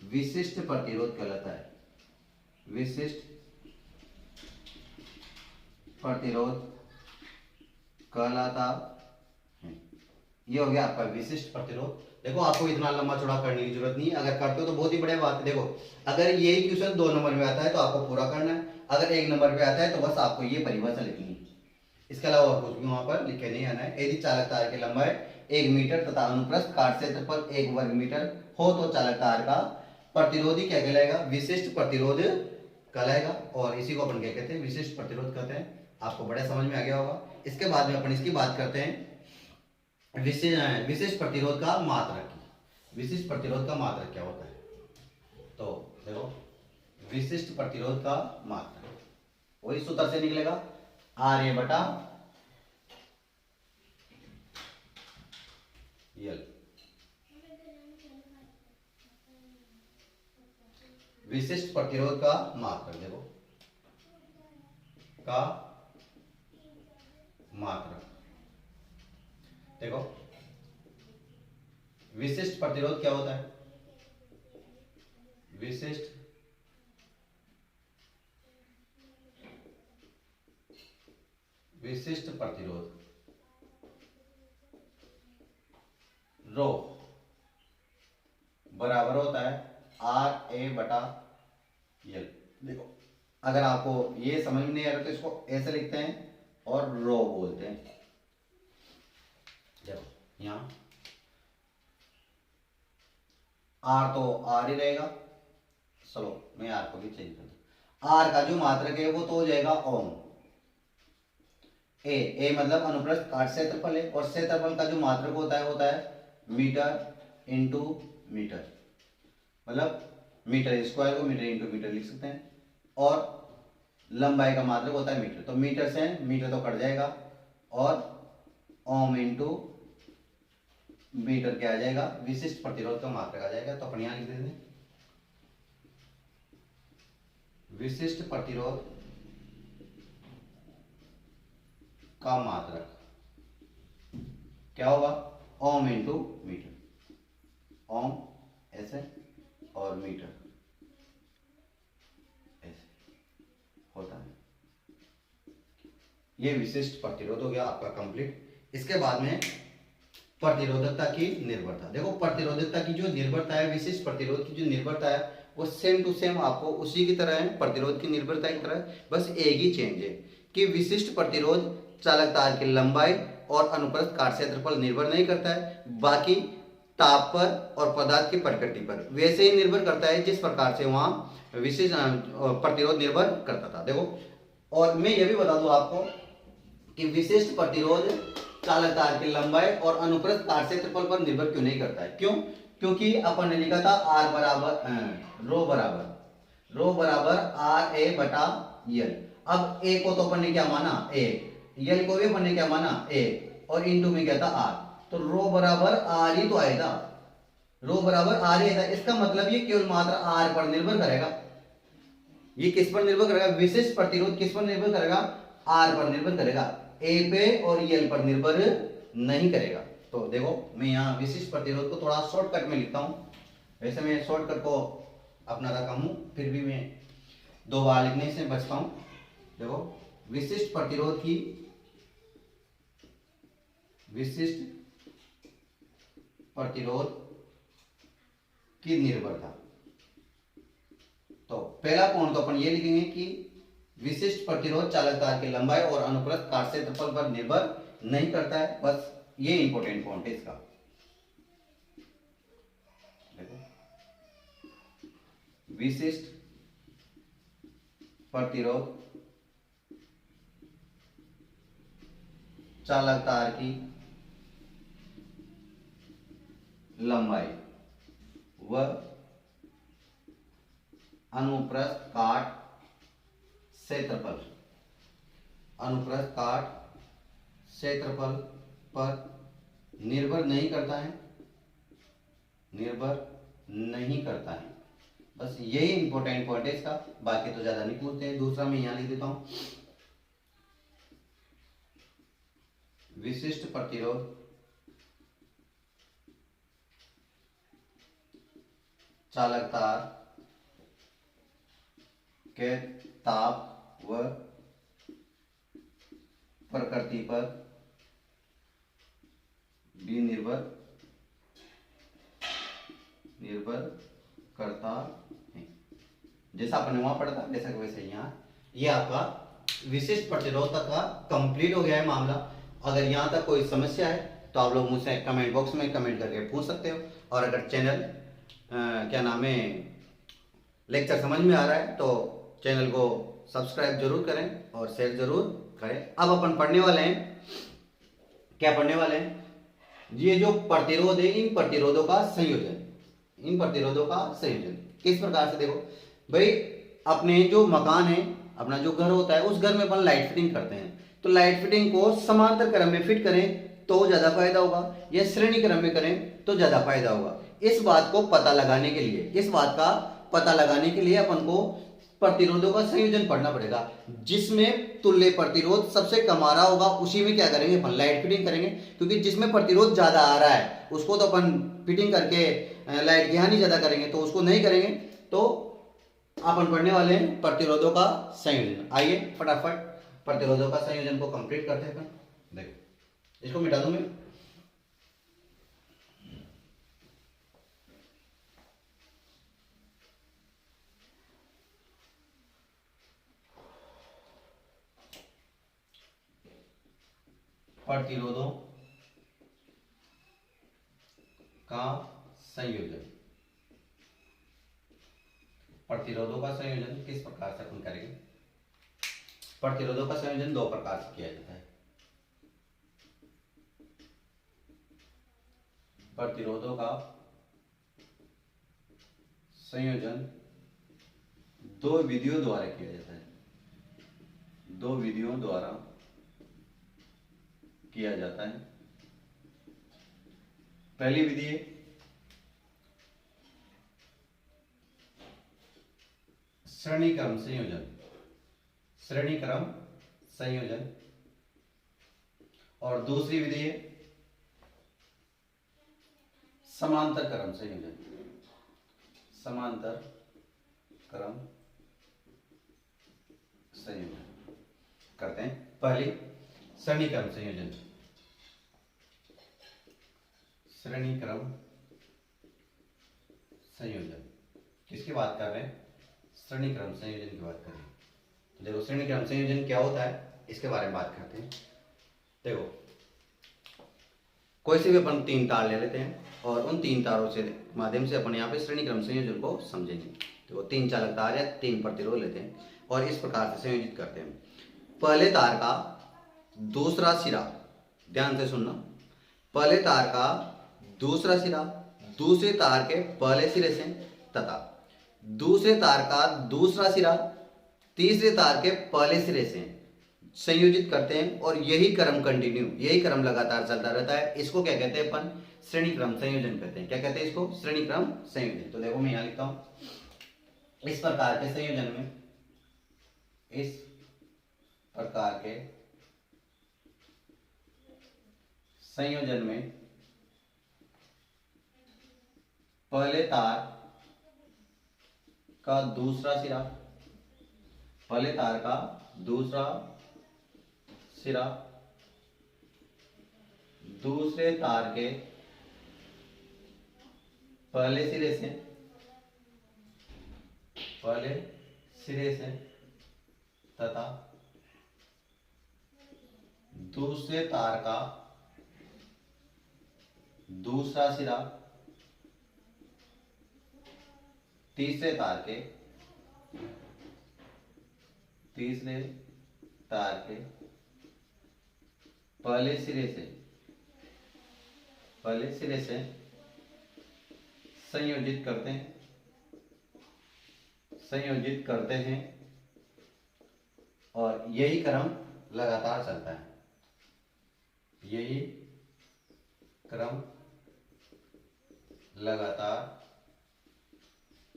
विशिष्ट प्रतिरोध कहलाता है। विशिष्ट प्रतिरोध कहलाता है। ये हो गया आपका विशिष्ट प्रतिरोध। देखो आपको इतना लंबा चौड़ा करने की जरूरत नहीं है, अगर करते हो तो बहुत ही बढ़िया बात है। देखो अगर यही क्वेश्चन 2 नंबर में आता है तो आपको पूरा करना है, अगर 1 नंबर पे आता है तो बस आपको ये परिभाषा लिखनी है, इसके अलावा और कुछ भी वहां पर लिखे नहीं आना है। यदि चालक तार की लंबाई 1 मीटर तथा अनुप्रस्थ काट क्षेत्रफल 1 वर्ग मीटर हो तो चालक तार का प्रतिरोध ही क्या कहलाएगा, विशिष्ट प्रतिरोध कहलाएगा। और इसी को अपन क्या कहते हैं, विशिष्ट प्रतिरोध कहते हैं। आपको बड़ा समझ में आ गया होगा। इसके बाद में अपन इसकी बात करते हैं विशिष्ट प्रतिरोध का मात्रक। विशिष्ट प्रतिरोध का मात्रक क्या होता है, तो देखो विशिष्ट प्रतिरोध का मात्रक वही सूत्र से निकलेगा, RA बटा L। विशिष्ट प्रतिरोध का मात्रक, देखो का मात्रक, देखो विशिष्ट प्रतिरोध क्या होता है, विशिष्ट प्रतिरोध रो बराबर होता है RA बटा L। देखो अगर आपको ये समझ में नहीं आ रहा तो इसको ऐसे लिखते हैं और रो बोलते हैं। देखो यहां R तो R ही रहेगा, चलो मैं R को भी चेंज कर दूं। R का जो मात्रक है वो तो हो जाएगा ओम। ए मतलब अनुप्रस्थ काट क्षेत्रफल है और क्षेत्रफल का जो मात्रक होता है मीटर इंटू मीटर, मतलब मीटर स्क्वायर को मीटर इंटू मीटर लिख सकते हैं। और लंबाई का मात्रक होता है मीटर, तो मीटर से मीटर तो कट जाएगा और ओम इंटू मीटर क्या आ जाएगा, विशिष्ट प्रतिरोध का मात्रक आ जाएगा। तो अपन यहां लिख देते हैं विशिष्ट प्रतिरोध का मात्रक क्या होगा, ओम इंटू मीटर, ओम ऐसे और मीटर ऐसे होता है। ये विशिष्ट प्रतिरोध हो गया आपका कंप्लीट। इसके बाद में प्रतिरोधकता की निर्भरता। देखो प्रतिरोधकता की जो निर्भरता है, विशिष्ट प्रतिरोध की जो निर्भरता है वो सेम टू सेम आपको उसी की तरह है, प्रतिरोध की निर्भरता की तरह, बस एक ही चेंज है कि विशिष्ट प्रतिरोध चालक तार की लंबाई और अनुप्रस्थ काट क्षेत्रफल निर्भर नहीं करता है, बाकी ताप पर और पदार्थ की प्रकृति पर वैसे ही निर्भर करता है जिस प्रकार से वहां विशिष्ट प्रतिरोध निर्भर करता था। देखो और मैं ये भी बता दूं आपको, कि विशिष्ट प्रतिरोध चालक तार की लंबाई और अनुप्रस्थ तार क्षेत्रफल पर निर्भर क्यों नहीं करता है। क्यों? क्योंकि अपन ने लिखा था आर बराबर रो बराबर आर ए बटा यल। अब ए को तो अपन ने क्या माना, ए, यल को भी अपन ने क्या माना, ए, और इनटू में क्या था आर, तो रो बराबर आर ही तो आएगा, रो बराबर आर ही आएगा। इसका मतलब ये केवल मात्र आर पर निर्भर करेगा। ये किस पर निर्भर करेगा, विशिष्ट प्रतिरोध किस पर निर्भर करेगा, आर पर निर्भर करेगा, ए पे और यल पर निर्भर नहीं करेगा। तो देखो मैं यहाँ विशिष्ट प्रतिरोध को थोड़ा शॉर्टकट में लिखता हूं, वैसे मैं शॉर्टकट को अपनाता कम हूं, फिर भी मैं 2 बार लिखने से बचता हूं। देखो विशिष्ट प्रतिरोध की निर्भरता। तो पहला पॉइंट तो अपन ये लिखेंगे कि विशिष्ट प्रतिरोध चालक तार की लंबाई और अनुप्रस्थ तार क्षेत्रफल पर निर्भर नहीं करता है। बस ये इंपॉर्टेंट पॉइंट है इसका। विशिष्ट प्रतिरोध चालक तार की लंबाई व अनुप्रस्थ काट क्षेत्रफल पर निर्भर नहीं करता है। बस यही इंपॉर्टेंट पॉइंट है इसका, बाकी तो ज्यादा नहीं पूछते हैं। दूसरा मैं यहां लिख देता हूं, विशिष्ट प्रतिरोध चालक तार के ताप व प्रकृति पर भी निर्भर करता है। जैसा आपने वहां पढ़ा था वैसा वैसे यहाँ ये आपका विशिष्ट प्रतिरोध का कंप्लीट हो गया है मामला। अगर यहाँ तक कोई समस्या है तो आप लोग मुझसे कमेंट बॉक्स में कमेंट करके पूछ सकते हो। और अगर चैनल क्या नाम है लेक्चर समझ में आ रहा है तो चैनल को सब्सक्राइब जरूर करें और शेयर जरूर करें। अब अपन पढ़ने वाले हैं, क्या पढ़ने वाले हैं, ये जो प्रतिरोध है इन प्रतिरोधों का संयोजन किस प्रकार से। देखो भाई अपने जो मकान है, अपना जो घर होता है, उस घर में अपन लाइट फिटिंग करते हैं, तो लाइट फिटिंग को समांतर क्रम में फिट करें तो ज्यादा फायदा होगा या श्रेणी क्रम में करें तो ज्यादा फायदा होगा। इस बात का पता लगाने के लिए अपन को प्रतिरोधों का संयोजन पढ़ना पड़ेगा। जिसमें तुल्य प्रतिरोध सबसे कम आ रहा होगा उसी में क्या करेंगे, अपन लाइट फिटिंग करेंगे। क्योंकि जिसमें प्रतिरोध ज्यादा आ रहा है उसको तो अपन फिटिंग करके लाइट की हानि ज्यादा करेंगे, तो उसको नहीं करेंगे। तो अपन पढ़ने वाले हैं प्रतिरोधों का संयोजन। आइए फटाफट प्रतिरोधों का संयोजन को कंप्लीट करते हैं। देखो इसको मिटा दूं मैं। प्रतिरोधों का संयोजन किस प्रकार से अपन करेंगे। प्रतिरोधों का संयोजन 2 प्रकार से किया जाता है। प्रतिरोधों का संयोजन 2 विधियों द्वारा किया जाता है। 2 विधियों द्वारा किया जाता है। पहली विधि है श्रेणी क्रम संयोजन और दूसरी विधि है समांतर क्रम संयोजन। करते हैं। पहली श्रेणी क्रम संयोजन किसकी बात कर रहे हैं, श्रेणी क्रम संयोजन की बात कर रहे हैं। तो देखो श्रेणी क्रम संयोजन क्या होता है इसके बारे में बात करते हैं। देखो कोई से भी अपन 3 तार ले लेते हैं और उन 3 तारों से माध्यम से अपन यहाँ पे श्रेणी क्रम संयोजन को समझेंगे। तो 3 चालक तार या 3 प्रतिरोध लेते हैं और इस प्रकार से संयोजित करते हैं। पहले तार का दूसरा सिरा, ध्यान से सुनना, पहले तार का दूसरा सिरा दूसरे तार के पहले सिरे से तथा दूसरे तार का दूसरा सिरा तीसरे तार के पहले सिरे से संयोजित करते हैं और यही क्रम कंटिन्यू, यही क्रम लगातार चलता रहता है। इसको क्या कहते हैं अपन? श्रेणी क्रम संयोजन कहते हैं। क्या कहते हैं इसको? श्रेणी क्रम संयोजन। तो देखो मैं यहां लिखता हूं, इस प्रकार के संयोजन में, इस प्रकार के संयोजन में पहले तार का दूसरा सिरा, पहले तार का दूसरा सिरा दूसरे तार के पहले सिरे से, पहले सिरे से तथा दूसरे तार का दूसरा सिरा तीसरे तार के पहले सिरे से संयोजित करते हैं और यही क्रम लगातार चलता है, यही क्रम लगातार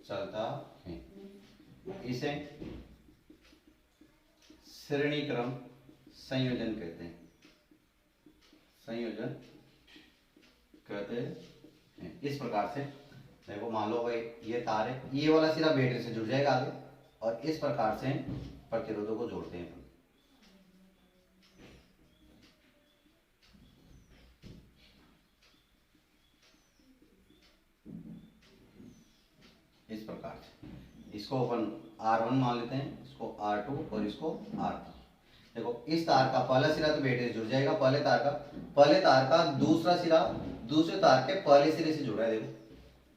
चलता है। इसे श्रेणी क्रम संयोजन कहते हैं, संयोजन कहते हैं। इस प्रकार से देखो, मान लो भाई ये तार है, ये वाला सिरा बैटरी से जुड़ जाएगा आगे और इस प्रकार से प्रतिरोधों को जोड़ते हैं। इस प्रकार से इसको अपन R1 मान लेते हैं, इसको R2 और इसको R3। देखो इस तार का पहला सिरा तो बैटरी से जुड़ जाएगा, पहले तार का दूसरा सिरा दूसरे तार के पहले सिरे से जुड़ा है। देखो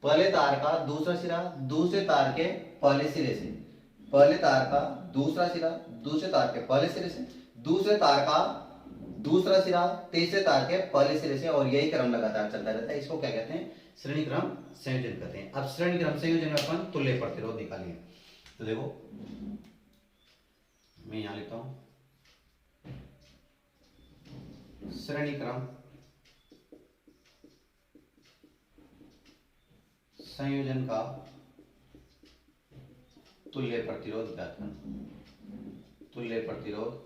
पहले तार का दूसरा सिरा दूसरे तार के पहले सिरे से, पहले तार का दूसरा सिरा दूसरे तार के पहले सिरे से, दूसरे तार का दूसरा सिरा तीसरे तार के पहले सिरे से, और यही क्रम लगातार चलता रहता है। इसको क्या कहते हैं? श्रेणी क्रम संयोजन कहते हैं। अब श्रेणी क्रम संयोजन में अपन तुल्य प्रतिरोध निकालेंगे। तो देखो मैं यहां लिखता हूं, श्रेणी क्रम संयोजन का तुल्य प्रतिरोध ज्ञात करना, तुल्य प्रतिरोध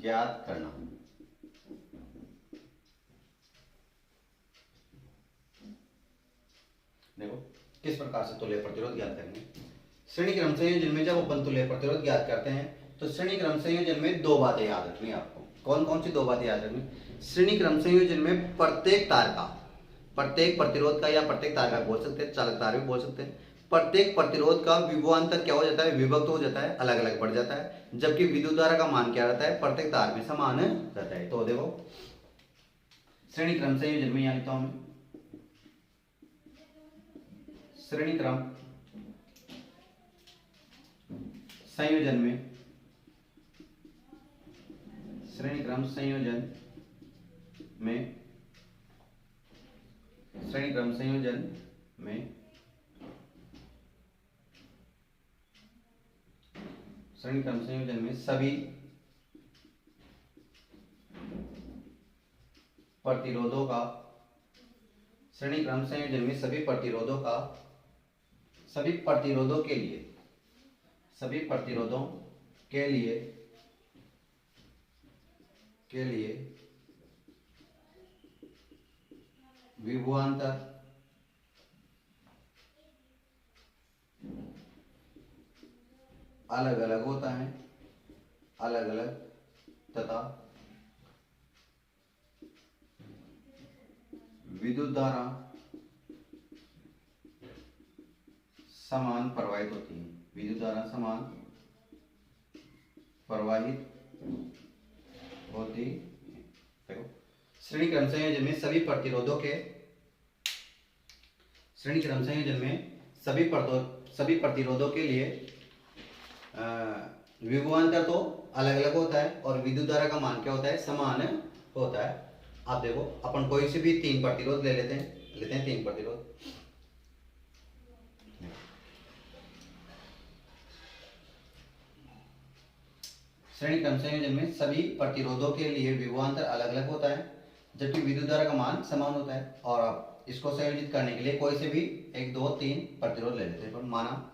ज्ञात करना। देखो किस प्रकार से तुल्य प्रतिरोध ज्ञात करेंगे। श्रेणी क्रम संयोजन में जब अपन तुल्य प्रतिरोध ज्ञात करते हैं तो श्रेणी क्रम संयोजन में दो बातें याद रखनी है आपको। कौन कौन सी दो बातें याद रखनी? श्रेणी क्रम संयोजन में प्रत्येक तार का, प्रत्येक प्रतिरोध का या प्रत्येक तार का बोल सकते हैं, चालक तार भी बोल सकते हैं, प्रत्येक प्रतिरोध का विभवांतर क्या हो जाता है? विभक्त हो जाता है, अलग अलग बढ़ जाता है, जबकि विद्युत धारा का मान क्या रहता है? प्रत्येक तार में समान रहता है। तो देखो श्रेणी क्रम संयोजन में यहां लिखता हूं, श्रेणी क्रम संयोजन में, श्रेणी क्रम संयोजन में, श्रेणी क्रम संयोजन में, श्रेणी क्रम संयोजन में सभी प्रतिरोधों का, श्रेणी क्रम संयोजन में सभी प्रतिरोधों का, सभी प्रतिरोधों के लिए, सभी प्रतिरोधों के लिए विभवांतर अलग अलग होता है, अलग अलग तथा विद्युत धारा समान प्रवाहित होती है, विद्युत धारा समान प्रवाहित होती है। देखो श्रेणी क्रम संयोजन में सभी प्रतिरोधों के, श्रेणी क्रम संयोजन में सभी प्रतिरोधों के लिए विभवांतर तो अलग अलग होता है और विद्युत धारा का मान क्या होता है, समान होता है। आप देखो अपन कोई से भी तीन प्रतिरोध लेते हैं तीन प्रतिरोध। श्रेणी क्रम संयोजन में सभी प्रतिरोधों के लिए विभवांतर अलग अलग होता है जबकि विद्युत धारा का मान समान होता है। और आप इसको संयोजित करने के लिए कोई से भी एक दो तीन प्रतिरोध ले लेते हैं। माना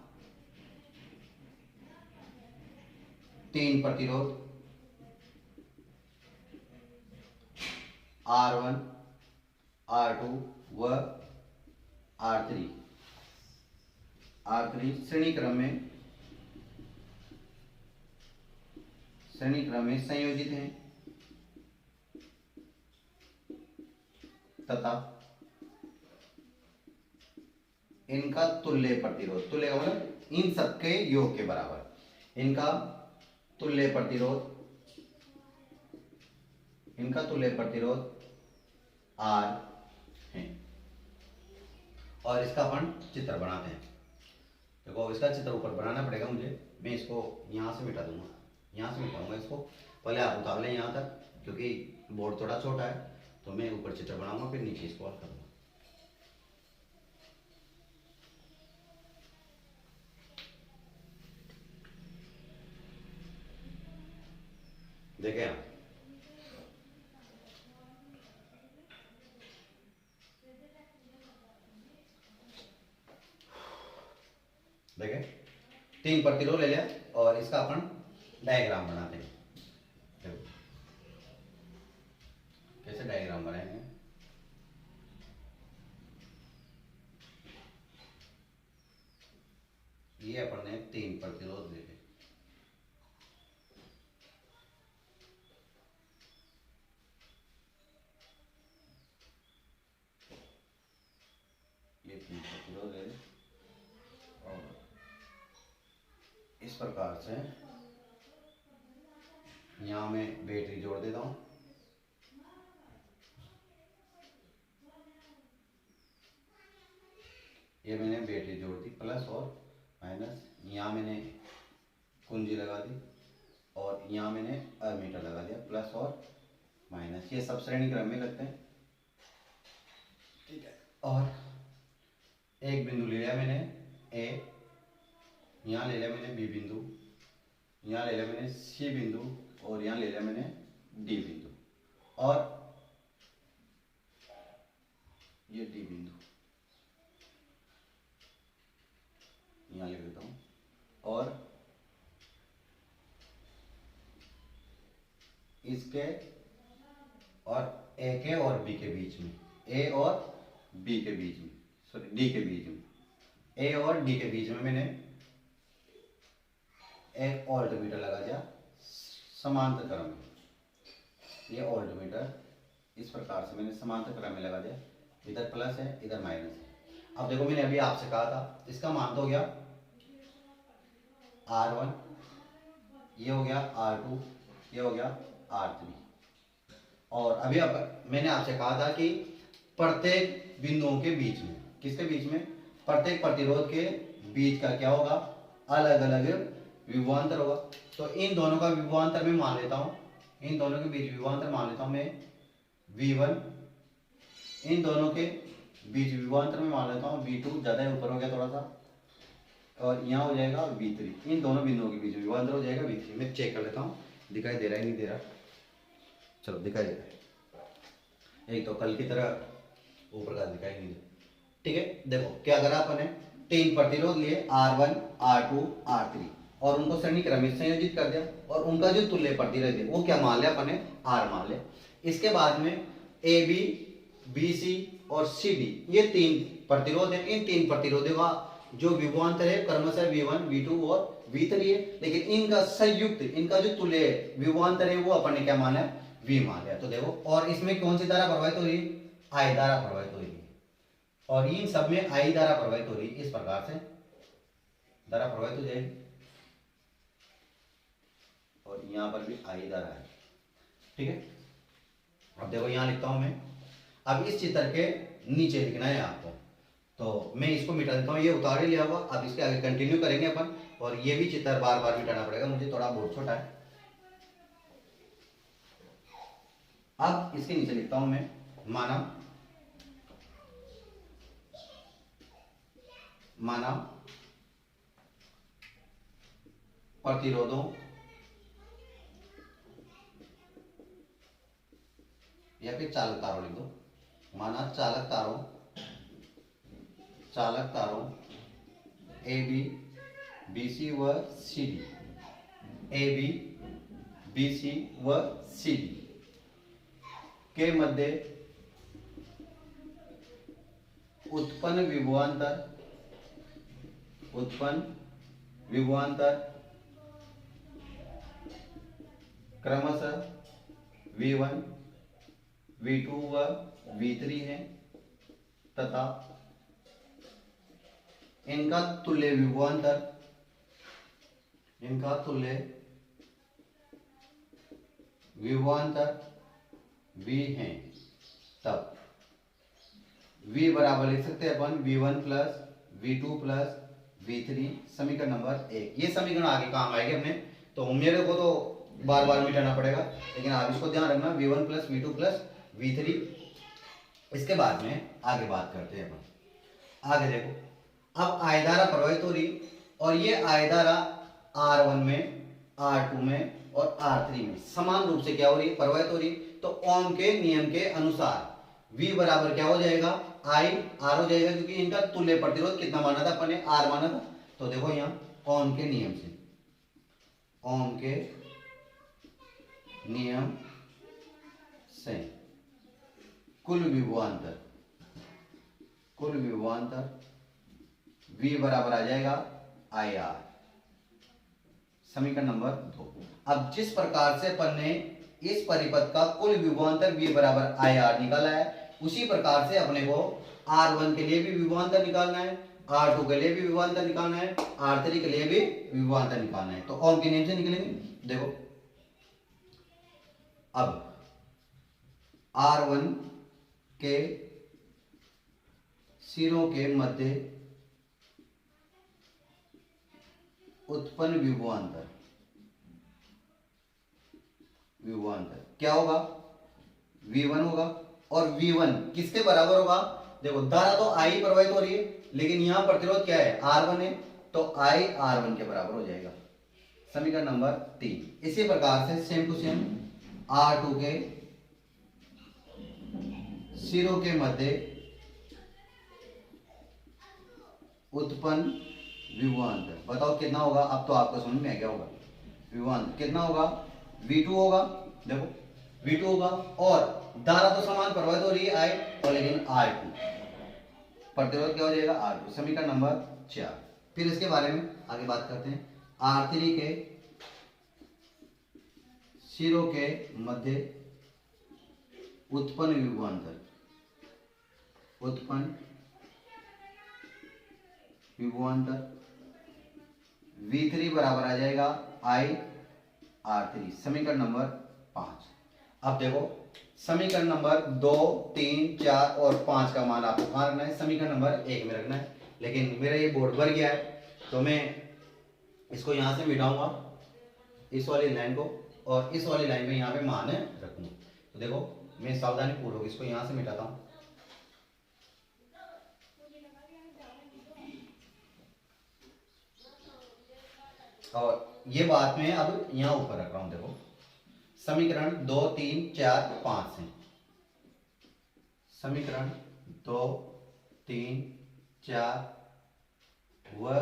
तीन प्रतिरोध R1, R2 व R3 श्रेणी क्रम में संयोजित हैं तथा इनका तुल्य प्रतिरोध, तुल्य का मतलब इन सबके योग के बराबर, इनका तुल्य प्रतिरोध R है। और इसका अपन चित्र बनाते हैं। देखो इसका चित्र ऊपर बनाना पड़ेगा मुझे, मैं इसको यहाँ से मिटा दूंगा, यहाँ से मिटाऊंगा इसको। पहले आप उतार लें यहाँ तक क्योंकि बोर्ड थोड़ा छोटा है, तो मैं ऊपर चित्र बनाऊंगा फिर नीचे इसको और करूंगा। देखें आप, देखें तीन प्रतिरोध ले लिया और इसका अपन डायग्राम बनाते हैं। देखो कैसे डायग्राम बनाएंगे। ये अपन ने तीन प्रतिरोध ले लिए, ये तीन प्रतिरोध ले और इस प्रकार से यहाँ मैं बैटरी जोड़ देता हूँ। ये मैंने बैटरी जोड़ दी प्लस और माइनस, यहाँ मैंने कुंजी लगा दी और यहाँ मैंने अमीटर लगा दिया प्लस और माइनस। ये सब श्रेणी क्रम में लगते हैं, ठीक है। और एक बिंदु ले लिया मैंने ए, यहाँ ले लिया मैंने बी बिंदु, यहाँ ले लिया मैंने सी बिंदु और यहाँ ले लिया मैंने डी बिंदु और ये डी बिंदु यहाँ लिख देता हूँ। और इसके और ए के और बी के बीच में, ए और बी के बीच में, सॉरी डी के बीच में, ए और डी के बीच में मैंने एक ऑल्टमीटर लगा दिया समांतर क्रम में। ये ऑल्टमीटर इस प्रकार से मैंने समांतर क्रम में लगा दिया, इधर प्लस है इधर माइनस है। अब देखो मैंने अभी आपसे कहा था इसका मान तो हो गया R1, ये हो गया R2, ये हो गया R3। और अभी अब मैंने आपसे कहा था कि प्रत्येक बिंदुओं के बीच में, किसके बीच में, प्रत्येक प्रतिरोध के बीच का क्या होगा, अलग अलग विभवांतर होगा। तो इन दोनों का विभवांतर मैं मान लेता हूं, इन दोनों के बीच विभवांतर मान लेता हूं मैं V1, इन दोनों के बीच विभवांतर में मान लेता हूं V2, ज्यादा ऊपर हो गया थोड़ा सा, और यहाँ हो जाएगा V3। इन दोनों बिंदुओं के बीच विभवांतर हो जाएगा V3। मैं चेक कर लेता हूँ दिखाई दे रहा है नहीं दे रहा, चलो दिखाई दे रहा है, एक तो कल की तरह ऊपर का दिखाई नहीं दे, ठीक है। देखो क्या करा अपने, तीन प्रतिरोध लिए R1, R2, R3 और उनको श्रेणी क्रम में संयोजित कर दिया और उनका जो तुल्य प्रतिरोध है वो क्या मान लिया अपने, R मान लिया। इसके बाद में AB, BC और CD ये तीन प्रतिरोध है। इन तीन प्रतिरोधों का जो विभवांतर है क्रमशः V1, V2 और V3 है, लेकिन इनका संयुक्त, इनका जो तुल्य विभवांतर है वो अपन ने क्या माना है, V मान लिया। तो देखो, और इसमें कौन सी धारा प्रवाहित हो रही है, I धारा प्रवाहित हो रही है, और इन सब में I धारा प्रवाहित हो रही है। इस प्रकार से धारा प्रवाहित हो जाएगी और यहाँ पर भी I धारा है, ठीक है। अब देखो यहाँ लिखता हूं मैं, अब इस चित्र के नीचे लिखना है आपको, तो मैं इसको मिटा देता हूँ, ये उतार ही लिया हुआ। अब इसके आगे कंटिन्यू करेंगे अपन, और ये भी चित्र बार बार मिटाना पड़ेगा, मुझे थोड़ा बहुत छोटा है। अब इसके नीचे लिखता हूं मैं माना प्रतिरोधों या फिर चालक तारों लिख दो। माना चालक तारों ए बी बी सी व C D, A B B C व सी डी के मध्य उत्पन्न विभवांतर क्रमशः V1, V2 व V3 है तथा इनका तुल्य विभवांतर V है। तब V बराबर लिख सकते हैं अपन V1 plus V2 plus V3, समीकरण नंबर 1। ये समीकरण आगे काम आएगी अपने, तो मेरे को तो बार बार मिटाना पड़ेगा, लेकिन आप इसको ध्यान रखना V1 plus V2 plus V3। इसके बाद में आगे बात करते हैं अपन। आगे देखो, अब आयधारा प्रवाहित हो रही, और ये आयधारा R1 में, R2 में और R3 में समान रूप से क्या हो रही है, प्रवाहित हो रही। तो ओम के नियम के अनुसार V बराबर क्या हो जाएगा, I R हो जाएगा, क्योंकि इनका तुल्य प्रतिरोध कितना माना था अपन ने, R माना था। तो देखो यहाँ ओम के नियम से कुल विभवांतर V बराबर आ जाएगा IR, समीकरण नंबर 2। अब जिस प्रकार से अपन ने इस परिपथ का कुल विभवांतर V बराबर IR निकाला है, उसी प्रकार से अपने को R1 के लिए भी विभवांतर निकालना है, R2 के लिए भी विभवांतर निकालना है, R3 के लिए भी विभवांतर निकालना है। तो ओम के नियम से निकलेंगे। देखो, अब R1 के सिरों के मध्य उत्पन्न विभवांतर क्या होगा, V1 होगा। और V1 किसके बराबर होगा, देखो धारा तो I प्रवाहित हो रही है, लेकिन यहां प्रतिरोध क्या है, R1 है, तो I R1 के बराबर हो जाएगा, समीकरण नंबर 3। इसी प्रकार से सेम टू सेम R2 के सिरों के मध्य उत्पन्न विभवांतर, बताओ कितना होगा। अब तो आपको समझ में आ गया होगा, विभवांतर कितना होगा, V2 होगा। देखो V2 होगा, और धारा तो समान प्रवाहित हो रही है I, और लेकिन R2 प्रतिरोध क्या हो जाएगा, R2, समीकरण नंबर 4। फिर इसके बारे में आगे बात करते हैं। R3 के सिरों के मध्य उत्पन्न विभवांतर V3 बराबर आ जाएगा I R3, समीकरण नंबर 5। अब देखो, समीकरण नंबर 2, 3, 4 और 5 का मान आपको कहां रखना है, समीकरण नंबर 1 में रखना है। लेकिन मेरा ये बोर्ड भर गया है, तो मैं इसको यहां से मिटाऊंगा, इस वाली लाइन को, और इस वाली लाइन में यहाँ पे मान रखूंगा। तो देखो, मैं सावधानी पूर्वक इसको यहां से मिटाता हूं। और ये बात मैं अब यहां ऊपर रख रहा हूं। देखो, समीकरण 2, 3, 4, 5 है। समीकरण 2, 3, 4 व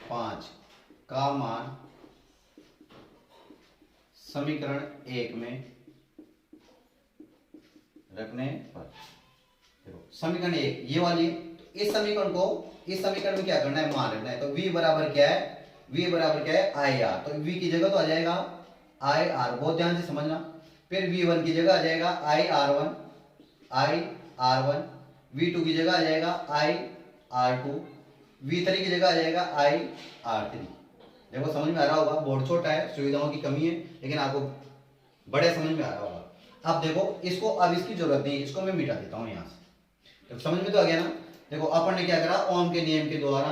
5 का मान समीकरण 1 में रखने पर, देखो समीकरण 1 ये वाली, तो इस समीकरण को इस समीकरण में क्या करना है, मान रखना है। तो V बराबर क्या है, V बराबर क्या है, IR। तो V की जगह तो आ जाएगा IR, बहुत ध्यान से समझना। फिर V1 की जगह आ जाएगा IR1, V2 की जगह आ जाएगा IR2, V3 की जगह आ जाएगा IR3। देखो समझ में आ रहा होगा, बोर्ड छोटा है, सुविधाओं की कमी है, लेकिन आपको बड़े समझ में आ रहा होगा। अब देखो, इसको अब इसकी जरूरत नहीं है, इसको मैं मिटा देता हूं यहां से। तो समझ में तो आ गया ना। देखो अपन ने क्या करा, ओम के नियम के द्वारा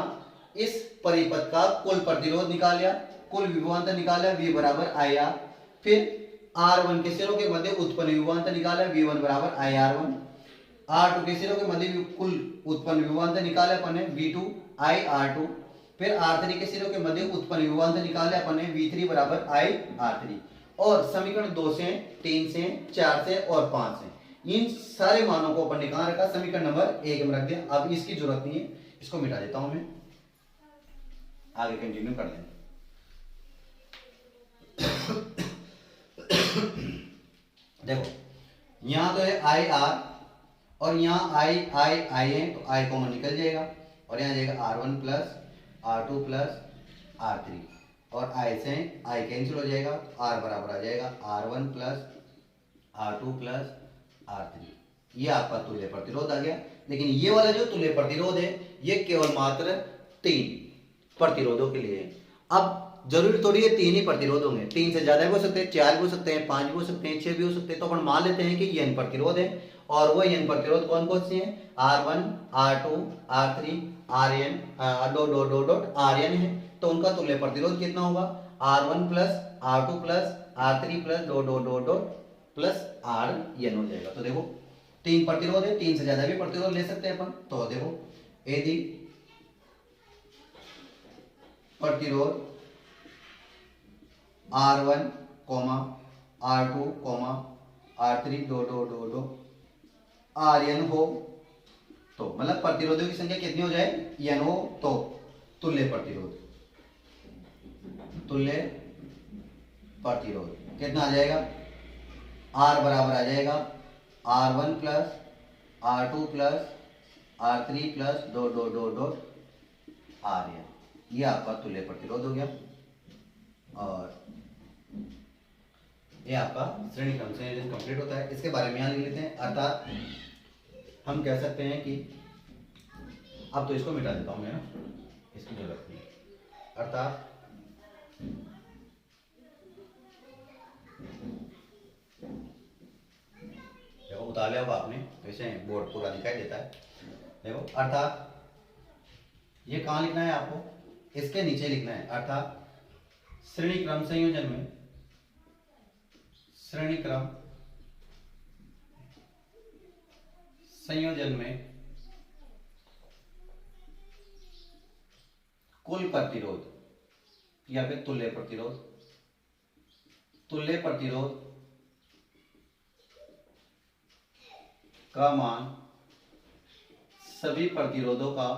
इस परिपथ का कुल प्रतिरोध निकाल लिया, कुल विभवांतर निकाला, V बराबर IR। फिर R1 के सिरों के मध्य उत्पन्न विभवांतर निकाला, V1 बराबर IR1। R2 के सिरों के मध्य कुल उत्पन्न विभवांतर निकाले अपन ने, V2 IR2। फिर R3 के सिरों के मध्य उत्पन्न विभवांतर निकाले अपन ने, V3 बराबर IR3। और समीकरण 2 से, 3 से, 4 से और 5 से इन सारे मानों को अपन ने कहां रखा, समीकरण नंबर 1 में रख दिया। अब इसकी जरूरत नहीं है, इसको मिटा देता हूं मैं, आगे कंटिन्यू कर लें। देखो यहां तो है आई आर और यहाँ आई है, तो आई कॉमन निकल जाएगा और यहाँ जाएगा R1 plus R2 plus R3 और आई से आई कैंसिल हो जाएगा, R बराबर आ जाएगा R1 plus R2 plus R3। ये आपका तुल्य प्रतिरोध आ गया। लेकिन ये वाला जो तुल्य प्रतिरोध है ये केवल मात्र 3 प्रतिरोधों के लिए है। अब जरूरी थोड़ी है 3 ही प्रतिरोध होंगे, 3 से ज्यादा भी हो सकते हैं, 4 भी हो सकते हैं, 5 भी हो सकते हैं, 6 भी हो सकते हैं। तो अपन मान लेते हैं कि ये n प्रतिरोध है और वो n प्रतिरोध कौन कौन से हैं, R1 R2 R3 Rn Rn है। तो उनका तुल्य प्रतिरोध कितना होगा, R1 plus R2 plus R3 plus plus Rn हो जाएगा। तो देखो 3 प्रतिरोध है, 3 से ज्यादा भी प्रतिरोध ले सकते हैं अपन। तो देखो यदि प्रतिरोध R1, R2, R3 Rn हो, तो मतलब प्रतिरोधों की संख्या कितनी हो जाए, n हो, तो तुल्य प्रतिरोध कितना आ जाएगा, R बराबर आ जाएगा R1 plus R2 plus R3 plus Rn। ये आपका तुल्य प्रतिरोध हो गया। और ये आपका श्रेणी क्रम संयोजन कंप्लीट होता है। इसके बारे में यहाँ लिख लेते हैं। अर्थात हम कह सकते हैं कि अब तो इसको मिटा देता हूं मैं ना, इसकी जरूरत नहीं। अर्थात देखो उतार लिया आपने, वैसे बोर्ड पूरा दिखाई देता है। देखो अर्थात ये कहाँ लिखना है आपको, इसके नीचे लिखना है। अर्थात श्रेणी क्रम संयोजन में कुल प्रतिरोध या फिर तुल्य प्रतिरोध का मान सभी प्रतिरोधों का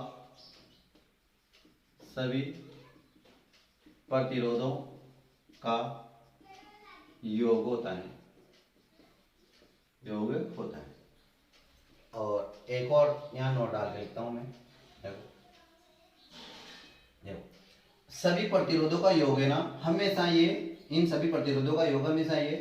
योग होता है। और एक और यहाँ नोट डाल के लिखता हूं मैं। देखो सभी प्रतिरोधों का योग है ना, हमेशा ये इन सभी प्रतिरोधों का योग हमेशा ये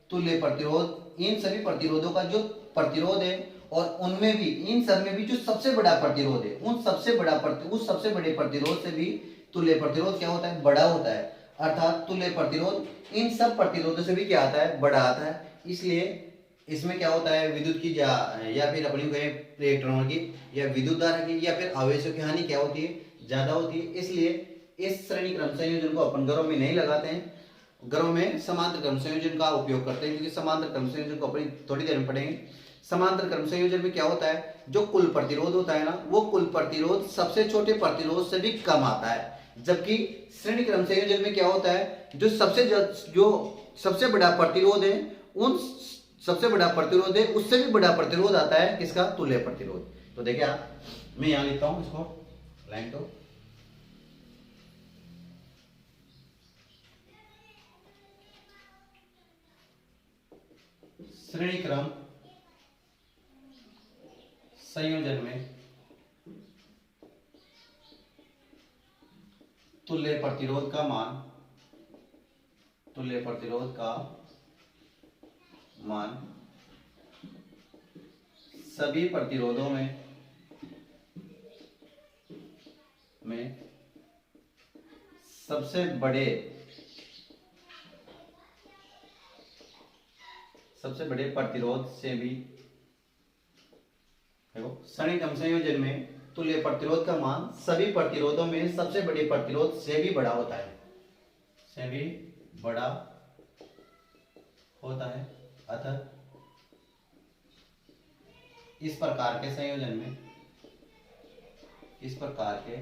तुल्य प्रतिरोध, इन सभी प्रतिरोधों का जो प्रतिरोध है और उनमें भी इन सब में भी जो सबसे बड़ा प्रतिरोध है, उस सबसे बड़े प्रतिरोध से भी तुल्य प्रतिरोध क्या होता है, बड़ा होता है। अर्थात तुल्य प्रतिरोध इन सब प्रतिरोधों से भी क्या आता है, बड़ा आता है। इसलिए इसमें क्या होता है, विद्युत की या फिर अपनी कहें इलेक्ट्रॉन की या विद्युत धारा की या फिर आवेशों की हानि क्या होती है, ज्यादा होती है। इसलिए इस श्रेणी क्रम संयोजन को अपन घरों में नहीं लगाते हैं, घरों में समांतर क्रम संयोजन का उपयोग करते हैं, क्योंकि समांतर क्रम संयोजन को अपन थोड़ी देर में पढ़ेंगे। समांतर क्रम संयोजन में क्या होता है, जो कुल प्रतिरोध होता है ना, वो कुल प्रतिरोध सबसे छोटे प्रतिरोध से भी कम आता है। जबकि श्रेणी क्रम संयोजन में क्या होता है, जो सबसे बड़ा प्रतिरोध है, सबसे बड़ा प्रतिरोध है उससे भी बड़ा प्रतिरोध आता है किसका, तुल्य प्रतिरोध। तो देखिए आप, मैं यहां लिखता हूं इसको लाइन तो श्रेणी क्रम संयोजन में तुल्य प्रतिरोध का मान सभी प्रतिरोधों में सबसे बड़े प्रतिरोध से भी, देखो श्रेणी क्रम संयोजन में तुल्य प्रतिरोध का मान सभी प्रतिरोधों में सबसे बड़े प्रतिरोध से भी बड़ा होता है, से भी बड़ा होता है। अतः इस प्रकार के संयोजन में, इस प्रकार के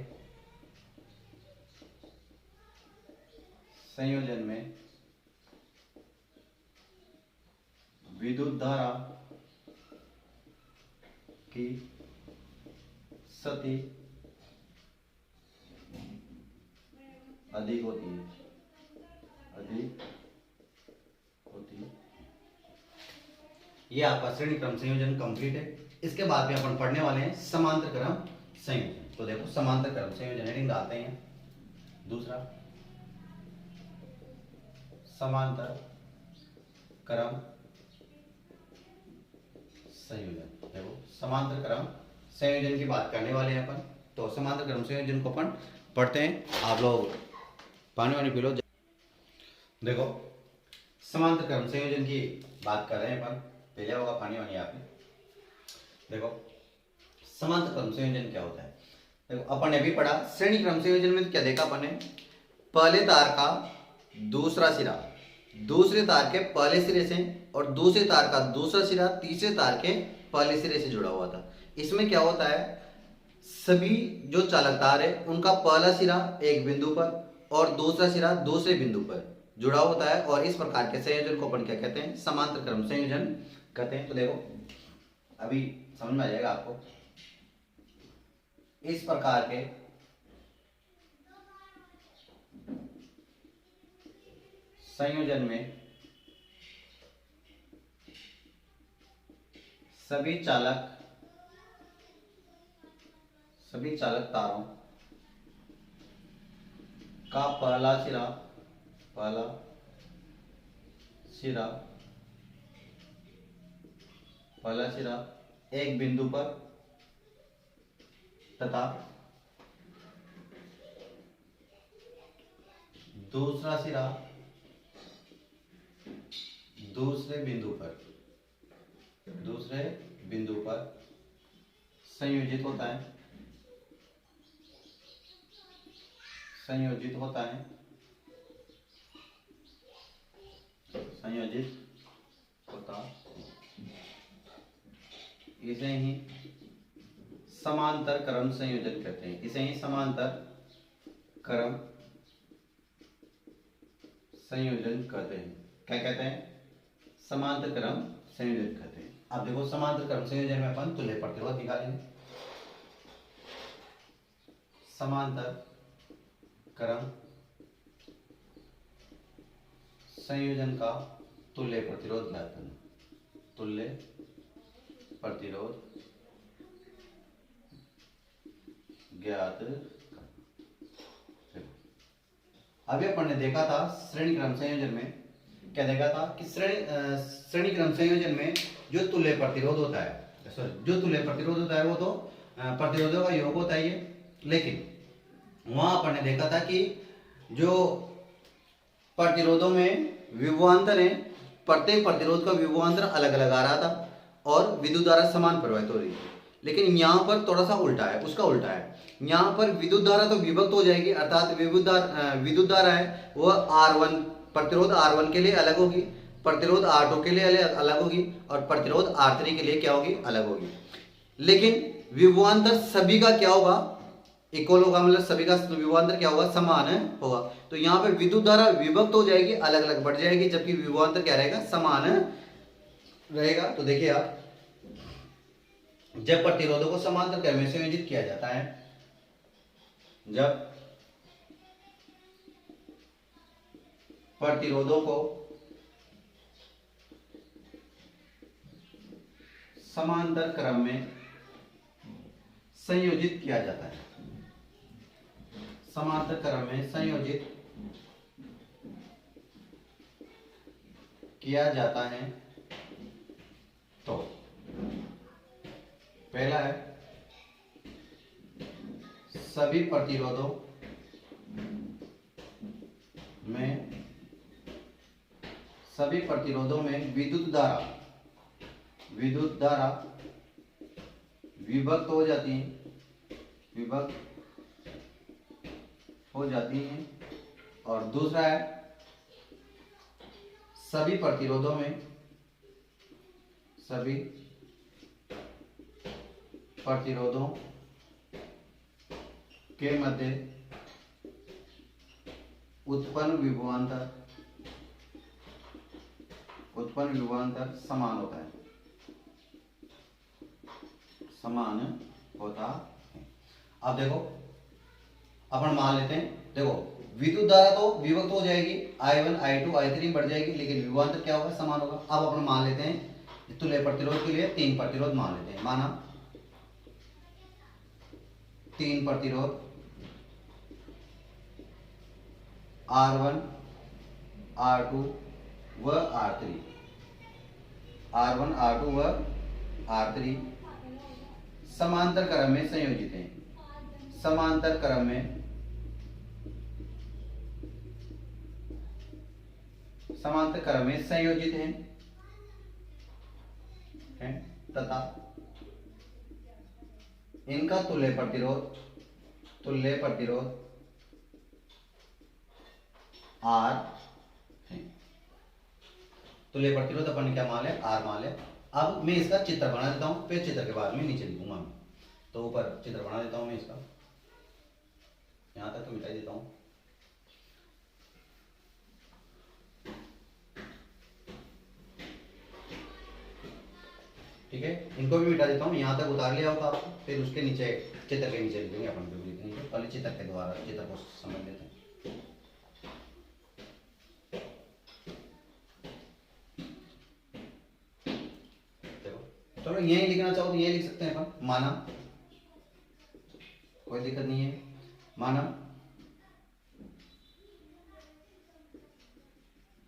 संयोजन में विद्युत धारा की स्थिति अधिक होती है, अधिक होती है। ये आपका श्रेणी क्रम संयोजन कंप्लीट है। इसके बाद में अपन पढ़ने वाले हैं समांतर क्रम संयोजन। तो देखो समांतर क्रम संयोजन हेडिंग डालते हैं। दूसरा समांतर क्रम संयोजन। देखो समांतर क्रम संयोजन की बात करने वाले हैं अपन। तो समांतर क्रम संयोजन को अपन पढ़ते हैं। आप लोग पानी वानी पी लो। देखो समांतर क्रम संयोजन की बात कर रहे हैं अपन। पहले होगा पानी वानी आपने। देखो समांतर क्रम संयोजन क्या होता है। देखो अपन ने भी पढ़ा श्रेणी क्रम संयोजन में क्या देखा अपन ने, पहले तार का दूसरा सिरा दूसरे तार के पहले सिरे से और दूसरे तार का दूसरा सिरा तीसरे तार के पहले सिरे से जुड़ा हुआ था। इसमें क्या होता है, सभी जो चालक तार है उनका पहला सिरा एक बिंदु पर और दूसरा सिरा दूसरे बिंदु पर जुड़ा होता है, और इस प्रकार के संयोजन को अपन क्या कहते हैं, समांतर क्रम संयोजन कहते हैं। तो देखो अभी समझ में आ जाएगा आपको। इस प्रकार के संयोजन में सभी चालक तारों का पहला सिरा एक बिंदु पर तथा दूसरा सिरा दूसरे बिंदु पर संयोजित होता है, इसे ही समांतर क्रम संयोजन कहते हैं। इसे ही समांतर क्रम संयोजन कहते हैं। क्या कहते हैं, समांतर क्रम संयोजन कहते हैं। अब देखो समांतर क्रम संयोजन में अपन तुल्य प्रतिरोध निकालेंगे। समांतर क्रम संयोजन का तुल्य प्रतिरोध ज्ञात करना। तुल्य प्रतिरोध ज्ञात। अभी अपन ने देखा था श्रेणी क्रम संयोजन में, क्या देखा था कि श्रेणी क्रम संयोजन में जो तुल्य प्रतिरोध होता है, वो तो प्रतिरोधों का योग होता है ये। लेकिन वहां अपन ने देखा था कि जो प्रतिरोधों में विभवांतर है, प्रत्येक प्रतिरोध का विभवांतर अलग अलग आ रहा था और विद्युत धारा समान प्रवाहित हो रही थी। लेकिन यहाँ पर थोड़ा सा उल्टा है, उसका उल्टा है। यहाँ पर विद्युत धारा तो विभक्त हो जाएगी, अर्थात विद्युत धारा है वह R1 प्रतिरोध R1 के लिए अलग होगी, प्रतिरोध R2 के लिए अलग होगी और प्रतिरोध R3 के लिए क्या होगी, अलग होगी। लेकिन विभवांतर सभी का क्या होगा, इक्वल होगा, मतलब सभी का विभवांतर क्या होगा, समान होगा। तो यहाँ पे विद्युत धारा विभक्त हो जाएगी, अलग अलग बढ़ जाएगी, जबकि विभवांतर क्या रहेगा, समान रहेगा। तो देखिए आप, जब प्रतिरोधों को समांतर क्रम में संयोजित किया जाता है, जब प्रतिरोधों को समांतर क्रम में संयोजित किया जाता है, समांतर क्रम में संयोजित किया जाता है, तो पहला है सभी प्रतिरोधों में विद्युत धारा विभक्त हो जाती है, विभक्त हो जाती हैं। और दूसरा है सभी प्रतिरोधों के मध्य उत्पन्न विभवांतर समान होता है। अब देखो अपन मान लेते हैं, देखो विद्युत धारा तो विभक्त हो जाएगी, I1 I2 I3 बढ़ जाएगी, लेकिन विभवांतर क्या होगा, समान होगा। अब अपन मान लेते हैं तुल्य प्रतिरोध के लिए 3 प्रतिरोध मान लेते हैं। माना 3 प्रतिरोध R1 R2 व R3 समांतर क्रम में संयोजित हैं। समांतर क्रम में संयोजित हैं तथा इनका तुल्य प्रतिरोध R है। तुल्य प्रतिरोध अपन क्या मान ले, R मान ले। अब मैं इसका चित्र बना देता हूं, फिर चित्र के बाद में नीचे लिखूंगा मैं। तो ऊपर चित्र बना देता हूं मैं इसका, यहां तक तो मिटा देता हूं। ठीक है, इनको भी मिटा देता हूं, यहां तक उतार लिया होगा आपको, फिर उसके नीचे चित्र के नीचे लिखेंगे अपन, जो भी लिखेंगे पहले चित्र के द्वारा चित्र को समझ लेते हैं। चलो यही लिखना चाहो तो ये लिख सकते हैं अपन। माना, कोई दिक्कत नहीं है, माना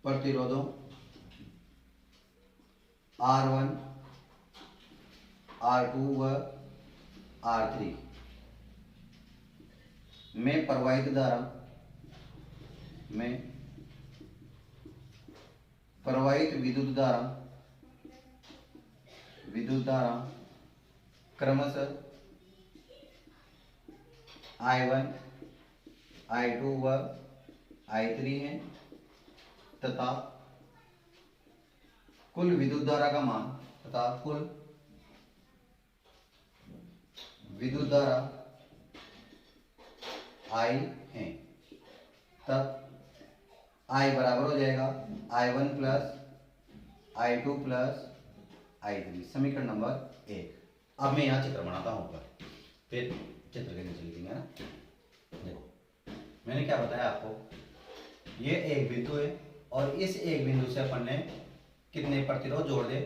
प्रतिरोधों R1 R2 व R3 में प्रवाहित विद्युत धारा क्रमशः I1 I2 व I3 है तथा कुल विद्युत धारा का मान I है। तब I बराबर हो जाएगा I1 plus I2 plus I3, समीकरण नंबर 1। अब मैं यहाँ चित्र बनाता हूँ ऊपर, फिर चित्र के नीचे लिखेंगे ना। देखो मैंने क्या बताया आपको, ये एक बिंदु है और इस एक बिंदु से अपन ने कितने प्रतिरोध जोड़ दे,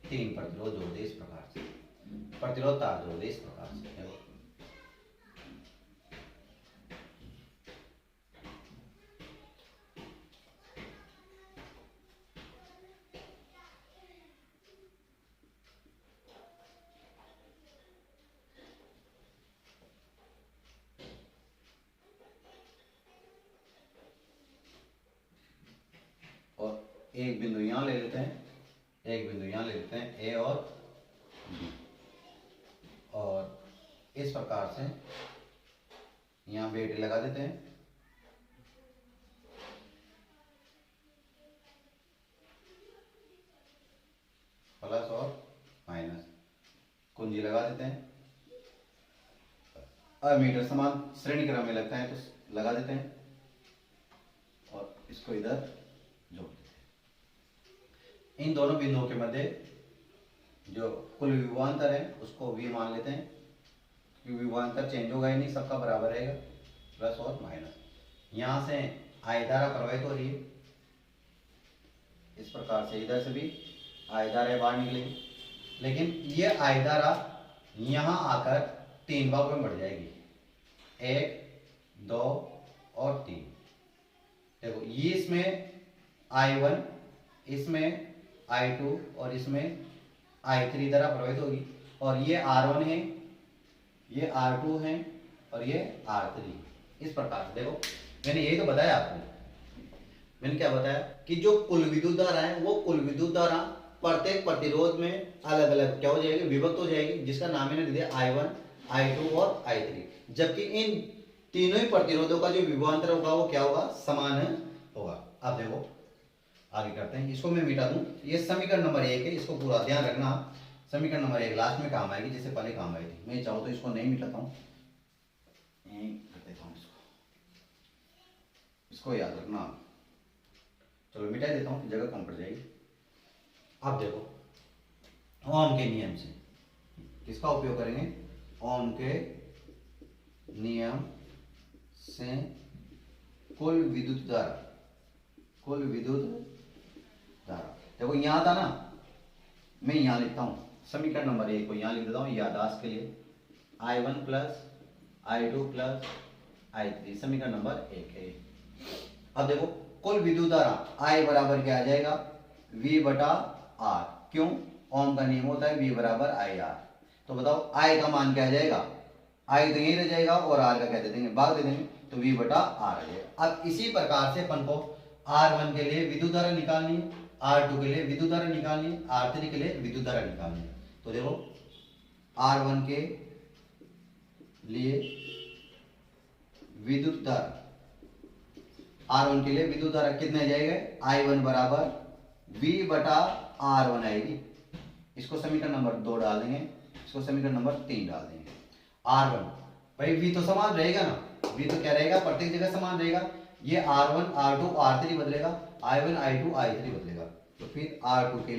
3 प्रतिरोध जोड़ दे। इस प्रकार से प्रतिरोध तार जोड़ दे, इस प्रकार से। एक बिंदु यहाँ ले लेते हैं, ए और बी, और इस प्रकार से यहाँ बैटरी लगा देते हैं। प्लस और माइनस कुंजी लगा देते हैं। अमीटर समान श्रेणी क्रम में लगता है तो लगा देते हैं और इसको इधर जोड़ देते हैं। इन दोनों बिंदुओं के मध्य जो कुल विभवांतर है उसको V मान लेते हैं, क्योंकि विभवांतर चेंज होगा ही नहीं, सबका बराबर रहेगा, प्लस और माइनस। यहाँ से I धारा प्रवाहित हो रही है, इस प्रकार से इधर से भी I धारा बाहर निकलेगी, लेकिन ये I धारा यहाँ आकर 3 भाग में बढ़ जाएगी, 1 2 और 3। देखो ये इसमें I1, इसमें I2 और इसमें I3 धारा प्रवाहित होगी, और ये R1 है, ये R2 है और ये R3। इस प्रकार से देखो मैंने यही तो बताया आपको। मैंने क्या बताया कि जो कुल विद्युत धारा है वो कुल विद्युत धारा प्रत्येक प्रतिरोध में अलग अलग क्या हो जाएगी, विभक्त हो जाएगी, जिसका नाम मैंने दिया I1 I2 और I3। जबकि इन तीनों ही प्रतिरोधों का जो विभवांतर होगा वो क्या होगा, समान होगा। अब देखो आगे करते हैं, इसको मैं मिटा दूं। ये समीकरण नंबर 1 है, इसको पूरा ध्यान रखना। समीकरण नंबर 1 लास्ट में काम आएगी, जिससे पहले काम आई थी। मैं चाहूँ तो इसको नहीं मिटाता हूँ, कर देता हूँ इसको याद रखना। चलो मिटा देता हूँ, जगह कम पड़ जाएगी। अब देखो ओम के नियम से किसका उपयोग करेंगे, ओम के नियम से कुल विद्युत धारा, कुल विद्युत धारा। देखो यहां था ना, मैं यहां लिखता हूं समीकरण नंबर 1 को, यहां लिख देता हूं याददाश्त के लिए, I1 plus I2 plus I3 समीकरण नंबर 1 है। अब देखो कुल विद्युत धारा I बराबर क्या आ जाएगा, V बटा R। क्यों, ओम का नियम होता है V बराबर IR। तो बताओ I का मान क्या आ जाएगा, I तो यही रह जाएगा और R का क्या दे देंगे, भाग दे देंगे, तो V बटा R आ जाएगा। अब इसी प्रकार से अपन को R1 के लिए विद्युत धारा निकालनी है, R2 के लिए विद्युत धारा निकालनी है, R3 के लिए विद्युत धारा निकालनी है। तो देखो R1 के लिए विद्युत धारा, R1 के लिए विद्युत धारा कितने जाएगा, I1 बराबर V बटा R1 आएगी। इसको समीकरण नंबर 2 डाल देंगे, इसको समीकरण नंबर 3 डाल देंगे। R1 भाई V तो समान रहेगा ना, V तो क्या रहेगा, प्रत्येक जगह समान रहेगा। ये R1 R2 R3 बदलेगा, I1 I2 I3 बदलेगा। तो फिर R2 के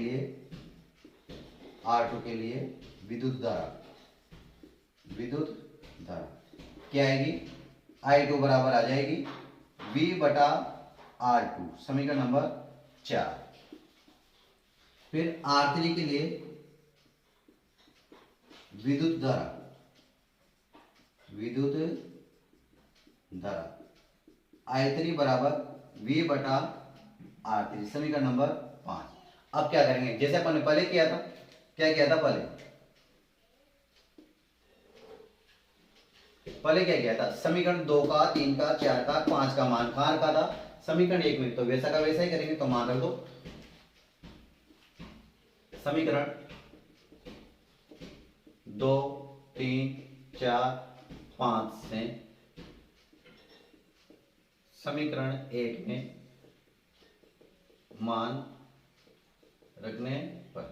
लिए विद्युत धारा, विद्युत धारा क्या आएगी, I2 बराबर आ जाएगी V बटा R2 समीकरण नंबर 4। फिर R3 के लिए विद्युत धारा, विद्युत धारा I3 बराबर V बटा R3 समीकरण नंबर 5। अब क्या करेंगे, जैसे अपन ने पहले किया था, क्या किया था पहले क्या किया था, समीकरण 2 का 3 का 4 का 5 का मान कहां रखा था, समीकरण 1 में, तो वैसा का वैसा ही करेंगे। तो मान रख दो समीकरण 2 3 4 5 से समीकरण 1 में मान रखने पर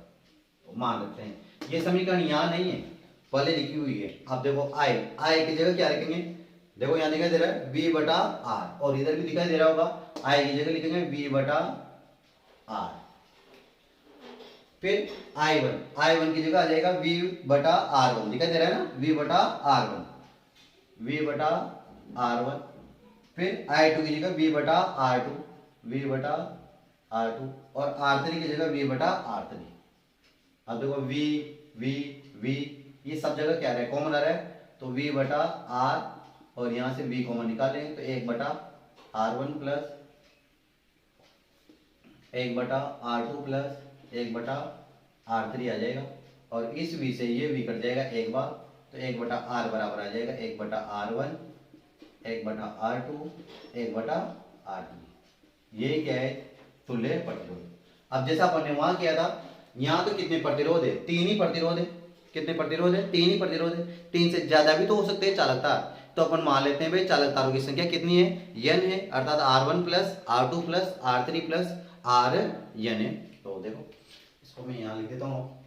मान रखते हैं। ये समीकरण यहां नहीं है, पहले लिखी हुई है। अब देखो आई की जगह क्या रखेंगे, देखो यहां दिखाई दे रहा है V बटा R, और इधर भी दिखाई दे रहा होगा, आई की जगह लिखेंगे V बटा R। फिर I1 की जगह आ जाएगा V बटा R1, दिखाई दे रहा है ना, V बटा R1, V बटा R1। फिर I2 की जगह V बटा R2, V बटा R2, और R3 की जगह V बटा R3। अब देखो V ये सब जगह क्या रहे, कॉमन आ रहा है, तो V बटा R, और यहां से V कॉमन निकालेंगे तो 1 बटा R1 प्लस 1 बटा R2 प्लस 1 बटा R3 आ जाएगा। और इस V से ये V कट जाएगा एक बार, तो 1 बटा R बराबर आ जाएगा 1 बटा R1, 1 बटा R2, 1 बटा R3। ये क्या है, तुल्य प्रतिरोध। अब जैसा अपन ने वहां किया था, यहाँ तो कितने प्रतिरोध है, 3 ही प्रतिरोध है। कितने प्रतिरोध है, 3 ही प्रतिरोध है। 3 से ज्यादा भी तो हो सकते हैं चालक तार, तो अपन मान लेते हैं भाई चालक तारों की संख्या कितनी है, n है, अर्थात R1 plus R2 plus R3 plus Rn है। तो देखो इसको मैं यहाँ लिख देता हूँ,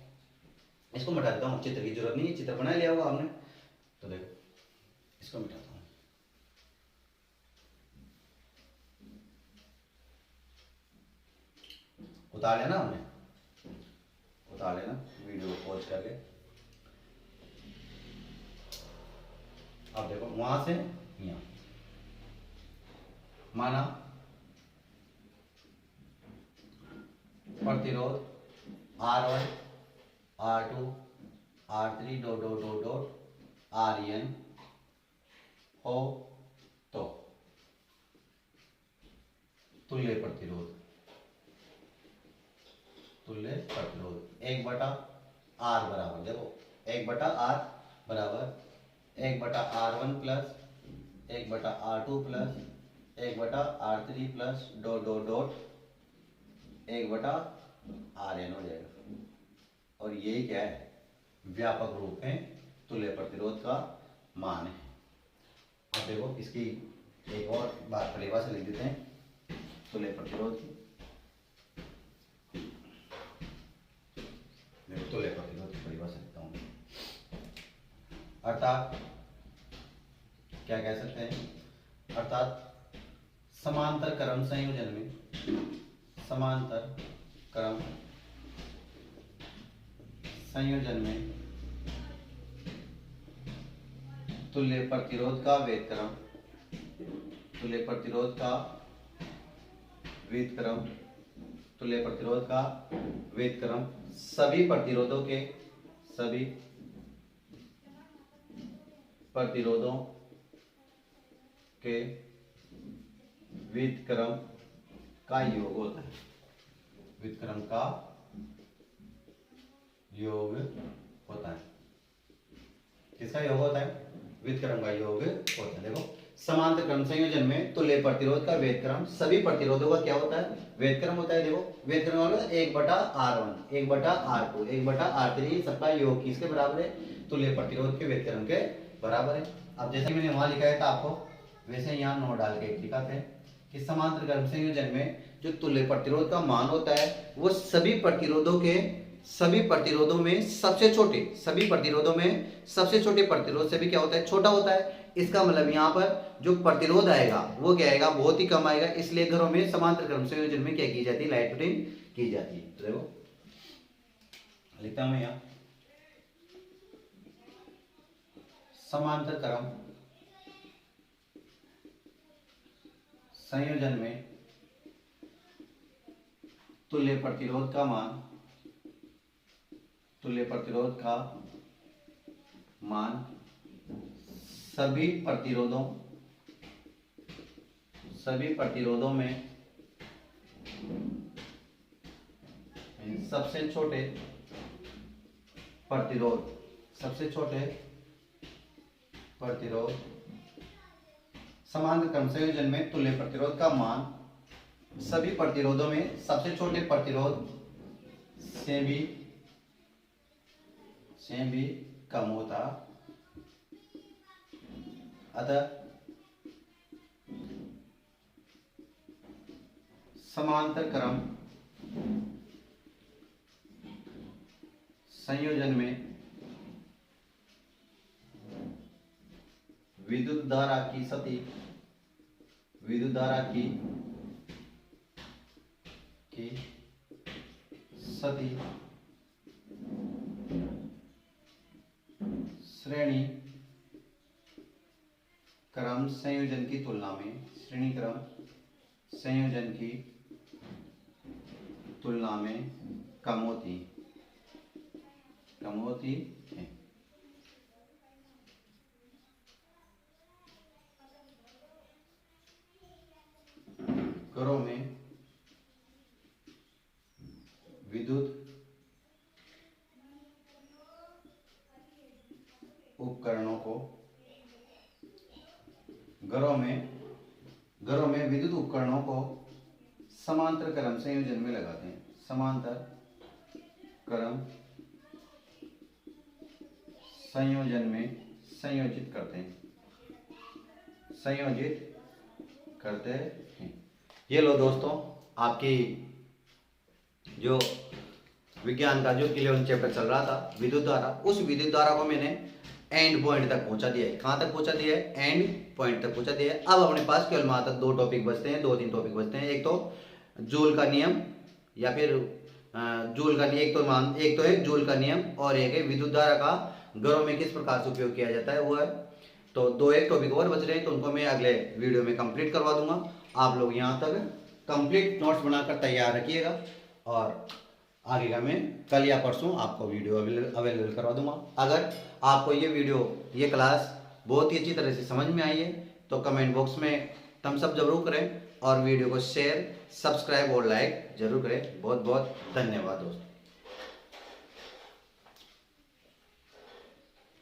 इसको मिटा देता हूँ, चित्र की जरूरत नहीं है, चित्र बना लिया होगा हमने। तो देखो इसको मिटाता हूँ, उतार लेना हमने, उतार लेना वीडियो को पॉज करके। अब देखो वहां से यहां माना प्रतिरोध R1 R2 R3 dot dot dot dot Rn हो तो तुल्य प्रतिरोध 1 बटा R बराबर, देखो 1 बटा R बराबर 1 बटा R1 प्लस 1 बटा R2 प्लस 1 बटा R3 plus dot dot dot 1 बटा Rn हो जाएगा। और ये क्या है, व्यापक रूप में तुल्य प्रतिरोध का मान है। अब देखो इसकी एक और बात परिभाषा लिख देते हैं, तुल्य प्रतिरोध की। देखो तुल्य प्रतिरोध की परिभाषा लिखता हूँ, अर्थात क्या कह सकते हैं, अर्थात समांतर क्रम संयोजन में, समांतर क्रम संयोजन में तुल्य प्रतिरोध का व्युत्क्रम, तुल्य प्रतिरोध का व्युत्क्रम, तुल्य प्रतिरोध का व्युत्क्रम सभी प्रतिरोधों के, सभी प्रतिरोधों के व्युत्क्रम का योग होता है, व्युत्क्रम का योग होता है। किसका योग होता है? व्युत्क्रम का योग होता है। देखो समांतर क्रम संयोजन में तुल्य प्रतिरोध का व्युत्क्रम सभी प्रतिरोधों का क्या होता है? व्युत्क्रम होता है। देखो व्युत्क्रम होगा 1/R1, 1/R2, 1/R3 सबका योग किसके बराबर है? तुल्य प्रतिरोध के व्युत्क्रम के बराबर है। अब जैसे मैंने वहां लिखा है था आपको, वैसे यहाँ नोट डाल के दिखाते हैं कि समांतर क्रम संयोजन में जो तुल्य प्रतिरोध का मान होता है वो सभी प्रतिरोधों में सबसे छोटे, सभी प्रतिरोधों में सबसे छोटे प्रतिरोध से भी क्या होता है? छोटा होता है। इसका मतलब यहाँ पर जो प्रतिरोध आएगा वो क्या आएगा? बहुत ही कम आएगा। इसलिए घरों में समांतर क्रम संयोजन में क्या की जाती है? लाइट फिटिंग की जाती है। तो देखो लिखता हूं यहाँ, समांतर क्रम संयोजन में तुल्य प्रतिरोध का मान, तुल्य प्रतिरोध का मान सभी प्रतिरोधों में सबसे छोटे प्रतिरोध, समांतर क्रम संयोजन में तुल्य प्रतिरोध का मान सभी प्रतिरोधों में सबसे छोटे प्रतिरोध से भी कम होता, अतः समांतर क्रम संयोजन में विद्युत धारा की सती, विद्युत धारा की सती श्रेणी क्रम संयोजन की तुलना में, श्रेणी क्रम संयोजन की तुलना में कम होती है। घरों में विद्युत उपकरणों को, घरों में विद्युत उपकरणों को समांतर क्रम संयोजन में लगाते हैं, समांतर क्रम संयोजन में संयोजित करते हैं। ये लो दोस्तों, आपकी जो विज्ञान का जो 11 चैप्टर चल रहा था विद्युत धारा, उस विद्युत धारा को मैंने एंड पॉइंट तक पहुंचा दिया है। कहां तक पहुंचा दिया है? एंड पॉइंट तक पहुंचा दिया है। अब अपने पास केवल मात्र 2 टॉपिक बचते हैं, 2-3 टॉपिक बचते हैं। एक तो जूल का नियम, या फिर जूल का, एक तो है जूल का नियम और एक है विद्युत धारा का घरों में किस प्रकार से उपयोग किया जाता है, वो है। तो 2-1 टॉपिक और बच रहे हैं, तो उनको मैं अगले वीडियो में कंप्लीट करवा दूंगा। आप लोग यहाँ तक कंप्लीट नोट्स बनाकर तैयार रखिएगा, और आगे का मैं कल या परसों आपको वीडियो अवेलेबल करवा दूंगा। अगर आपको ये क्लास बहुत ही अच्छी तरह से समझ में आई है तो कमेंट बॉक्स में थम्स अप जरूर करें, और वीडियो को शेयर, सब्सक्राइब और लाइक जरूर करें। बहुत बहुत धन्यवाद दोस्तों।